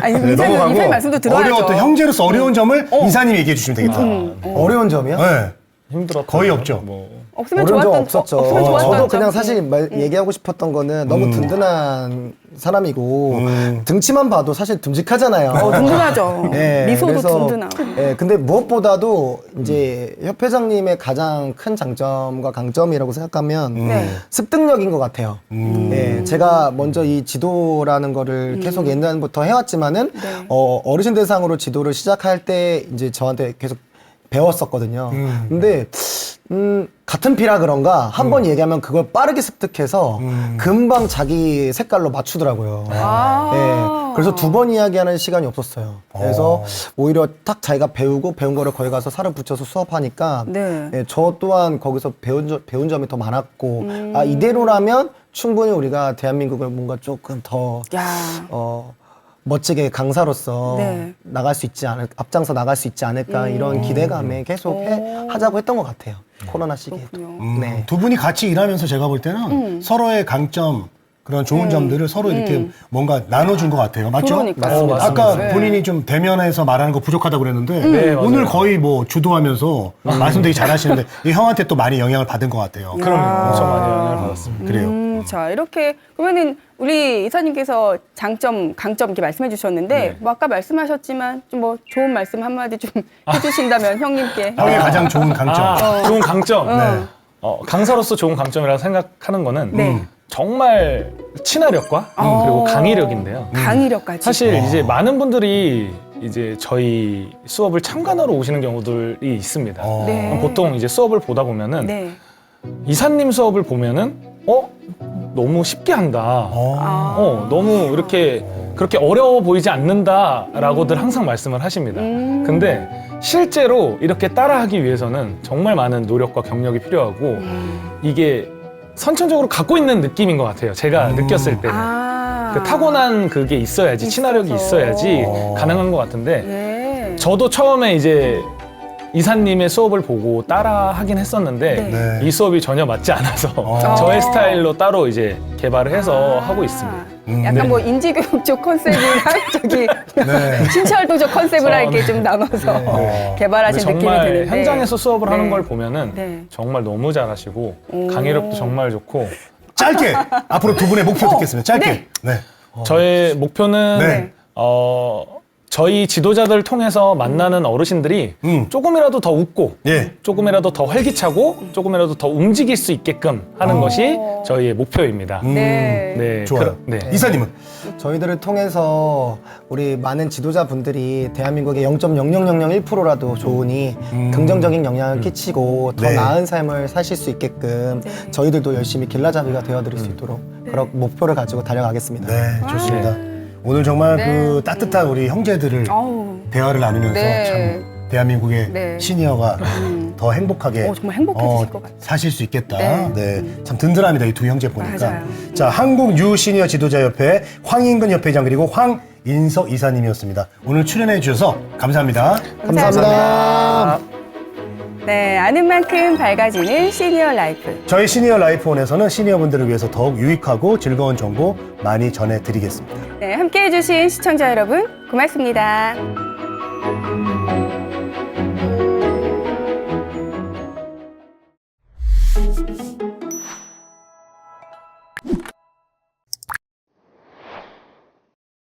[SPEAKER 2] 아니
[SPEAKER 1] 네,
[SPEAKER 2] 이사님 말씀도 들어야죠.
[SPEAKER 1] 어려웠던 형제로서 어려운 점을 이사님이 얘기해 주시면 되겠다.
[SPEAKER 4] 어려운 점이요?
[SPEAKER 1] 네.
[SPEAKER 3] 힘들었던
[SPEAKER 1] 거의
[SPEAKER 3] 거,
[SPEAKER 1] 없죠.
[SPEAKER 2] 없으면
[SPEAKER 4] 어려운 점
[SPEAKER 2] 좋았던
[SPEAKER 4] 없었죠.
[SPEAKER 2] 없으면 좋았던
[SPEAKER 4] 저도 그냥
[SPEAKER 2] 점.
[SPEAKER 4] 사실 얘기하고 싶었던 거는 너무 든든한 사람이고 등치만 봐도 사실 듬직하잖아요.
[SPEAKER 2] 든든하죠.
[SPEAKER 4] 네,
[SPEAKER 2] 미소도
[SPEAKER 4] 그래서,
[SPEAKER 2] 든든하고.
[SPEAKER 4] 네, 근데 무엇보다도 이제 협회장님의 가장 큰 장점과 강점이라고 생각하면
[SPEAKER 2] 네.
[SPEAKER 4] 습득력인 것 같아요. 네, 제가 먼저 이 지도라는 거를 계속 옛날부터 해왔지만은
[SPEAKER 2] 네.
[SPEAKER 4] 어르신 대상으로 지도를 시작할 때 이제 저한테 계속 배웠었거든요. 근데 같은 피라 그런가 한 번 얘기하면 그걸 빠르게 습득해서 금방 자기 색깔로 맞추더라고요. 네, 그래서 두 번 이야기하는 시간이 없었어요. 그래서 오히려 딱 자기가 배운 거를 거기 가서 살을 붙여서 수업하니까
[SPEAKER 2] 네.
[SPEAKER 4] 네, 저 또한 거기서 배운 점이 더 많았고 아 이대로라면 충분히 우리가 대한민국을 뭔가 조금 더
[SPEAKER 2] 야.
[SPEAKER 4] 멋지게 강사로서
[SPEAKER 2] 네.
[SPEAKER 4] 나갈 수 있지 앞장서 나갈 수 있지 않을까 이런 기대감에 계속 하자고 했던 것 같아요. 코로나 시기에도.
[SPEAKER 2] 그렇군요.
[SPEAKER 4] 네.
[SPEAKER 1] 두 분이 같이 일하면서 제가 볼 때는 서로의 강점 그런 좋은 점들을 서로 이렇게 뭔가 나눠준 것 같아요. 맞죠?
[SPEAKER 2] 그러니까요.
[SPEAKER 3] 맞습니다.
[SPEAKER 1] 아까
[SPEAKER 2] 네.
[SPEAKER 1] 본인이 좀 대면해서 말하는 거 부족하다고 그랬는데
[SPEAKER 3] 네, 맞아요.
[SPEAKER 1] 오늘 거의 뭐 주도하면서 말씀 되게 잘하시는데 이 형한테 또 많이 영향을 받은 것 같아요.
[SPEAKER 3] 그럼요. 엄청 많이 영향을 받았습니다.
[SPEAKER 1] 그래요.
[SPEAKER 2] 자, 이렇게 그러면은 우리 이사님께서 장점, 강점 이렇게 말씀해 주셨는데
[SPEAKER 3] 네.
[SPEAKER 2] 뭐 아까 말씀하셨지만 좀 뭐 좋은 말씀 한마디 좀 해주신다면 형님께.
[SPEAKER 1] 형의 가장 좋은 강점.
[SPEAKER 3] 좋은 강점.
[SPEAKER 1] 네.
[SPEAKER 3] 강사로서 좋은 강점이라고 생각하는 거는
[SPEAKER 2] 네.
[SPEAKER 3] 정말 친화력과 그리고 강의력인데요.
[SPEAKER 2] 강의력까지.
[SPEAKER 3] 사실 이제 많은 분들이 이제 저희 수업을 참관하러 오시는 경우들이 있습니다.
[SPEAKER 2] 네.
[SPEAKER 3] 그럼 보통 이제 수업을 보다 보면은
[SPEAKER 2] 네.
[SPEAKER 3] 이사님 수업을 보면은 너무 쉽게 한다. 너무 이렇게 그렇게 어려워 보이지 않는다라고들 항상 말씀을 하십니다. 근데 실제로 이렇게 따라하기 위해서는 정말 많은 노력과 경력이 필요하고 이게 선천적으로 갖고 있는 느낌인 것 같아요. 제가 느꼈을 때는. 그 타고난 그게 있어야지, 친화력이 있어야지 가능한 것 같은데
[SPEAKER 2] 네.
[SPEAKER 3] 저도 처음에 이제 이사님의 수업을 보고 따라 하긴 했었는데
[SPEAKER 2] 네.
[SPEAKER 1] 네.
[SPEAKER 3] 이 수업이 전혀 맞지 않아서 저의 스타일로 따로 이제 개발을 해서 하고 있습니다.
[SPEAKER 2] 약간
[SPEAKER 3] 네.
[SPEAKER 2] 뭐 인지교육 쪽 컨셉이랑 저기
[SPEAKER 1] 네.
[SPEAKER 2] 신체활동적 컨셉을 이렇게 좀 나눠서
[SPEAKER 3] 근데
[SPEAKER 2] 개발하신 느낌이
[SPEAKER 3] 정말
[SPEAKER 2] 드는데
[SPEAKER 3] 현장에서 수업을
[SPEAKER 2] 네.
[SPEAKER 3] 하는 걸 보면은
[SPEAKER 2] 네.
[SPEAKER 3] 정말 너무 잘하시고 강의력도 정말 좋고
[SPEAKER 1] 짧게 앞으로 두 분의 목표 듣겠습니다. 짧게. 네.
[SPEAKER 3] 저의 목표는
[SPEAKER 1] 네.
[SPEAKER 3] 저희 지도자들 통해서 만나는 어르신들이 조금이라도 더 웃고
[SPEAKER 1] 예.
[SPEAKER 3] 조금이라도 더 활기차고 조금이라도 더 움직일 수 있게끔 하는 것이 저희의 목표입니다.
[SPEAKER 2] 네.
[SPEAKER 3] 네,
[SPEAKER 1] 좋아요.
[SPEAKER 3] 네.
[SPEAKER 1] 이사님은?
[SPEAKER 4] 저희들을 통해서 우리 많은 지도자분들이 대한민국의 0.00001%라도 좋으니 긍정적인 영향을 끼치고 더
[SPEAKER 1] 네.
[SPEAKER 4] 나은 삶을 사실 수 있게끔 저희들도 열심히 길라잡이가 되어드릴 수 있도록 그런 목표를 가지고 달려가겠습니다.
[SPEAKER 1] 네, 좋습니다. 오늘 정말
[SPEAKER 2] 네.
[SPEAKER 1] 그 따뜻한 우리 형제들을
[SPEAKER 2] 아우.
[SPEAKER 1] 대화를 나누면서
[SPEAKER 2] 네.
[SPEAKER 1] 참 대한민국의
[SPEAKER 2] 네.
[SPEAKER 1] 시니어가 더 행복하게
[SPEAKER 2] 정말 행복해지실 것 같아요.
[SPEAKER 1] 사실 수 있겠다.
[SPEAKER 2] 네.
[SPEAKER 1] 네. 참 든든합니다. 이 두 형제 보니까.
[SPEAKER 2] 맞아요.
[SPEAKER 1] 자, 한국 유 시니어 지도자협회 황인근 협회장 그리고 황인석 이사님이었습니다. 오늘 출연해 주셔서 감사합니다.
[SPEAKER 4] 감사합니다.
[SPEAKER 2] 네, 아는 만큼 밝아지는 시니어 라이프.
[SPEAKER 1] 저희 시니어 라이프원에서는 시니어분들을 위해서 더욱 유익하고 즐거운 정보 많이 전해드리겠습니다.
[SPEAKER 2] 네, 함께 해주신 시청자 여러분 고맙습니다.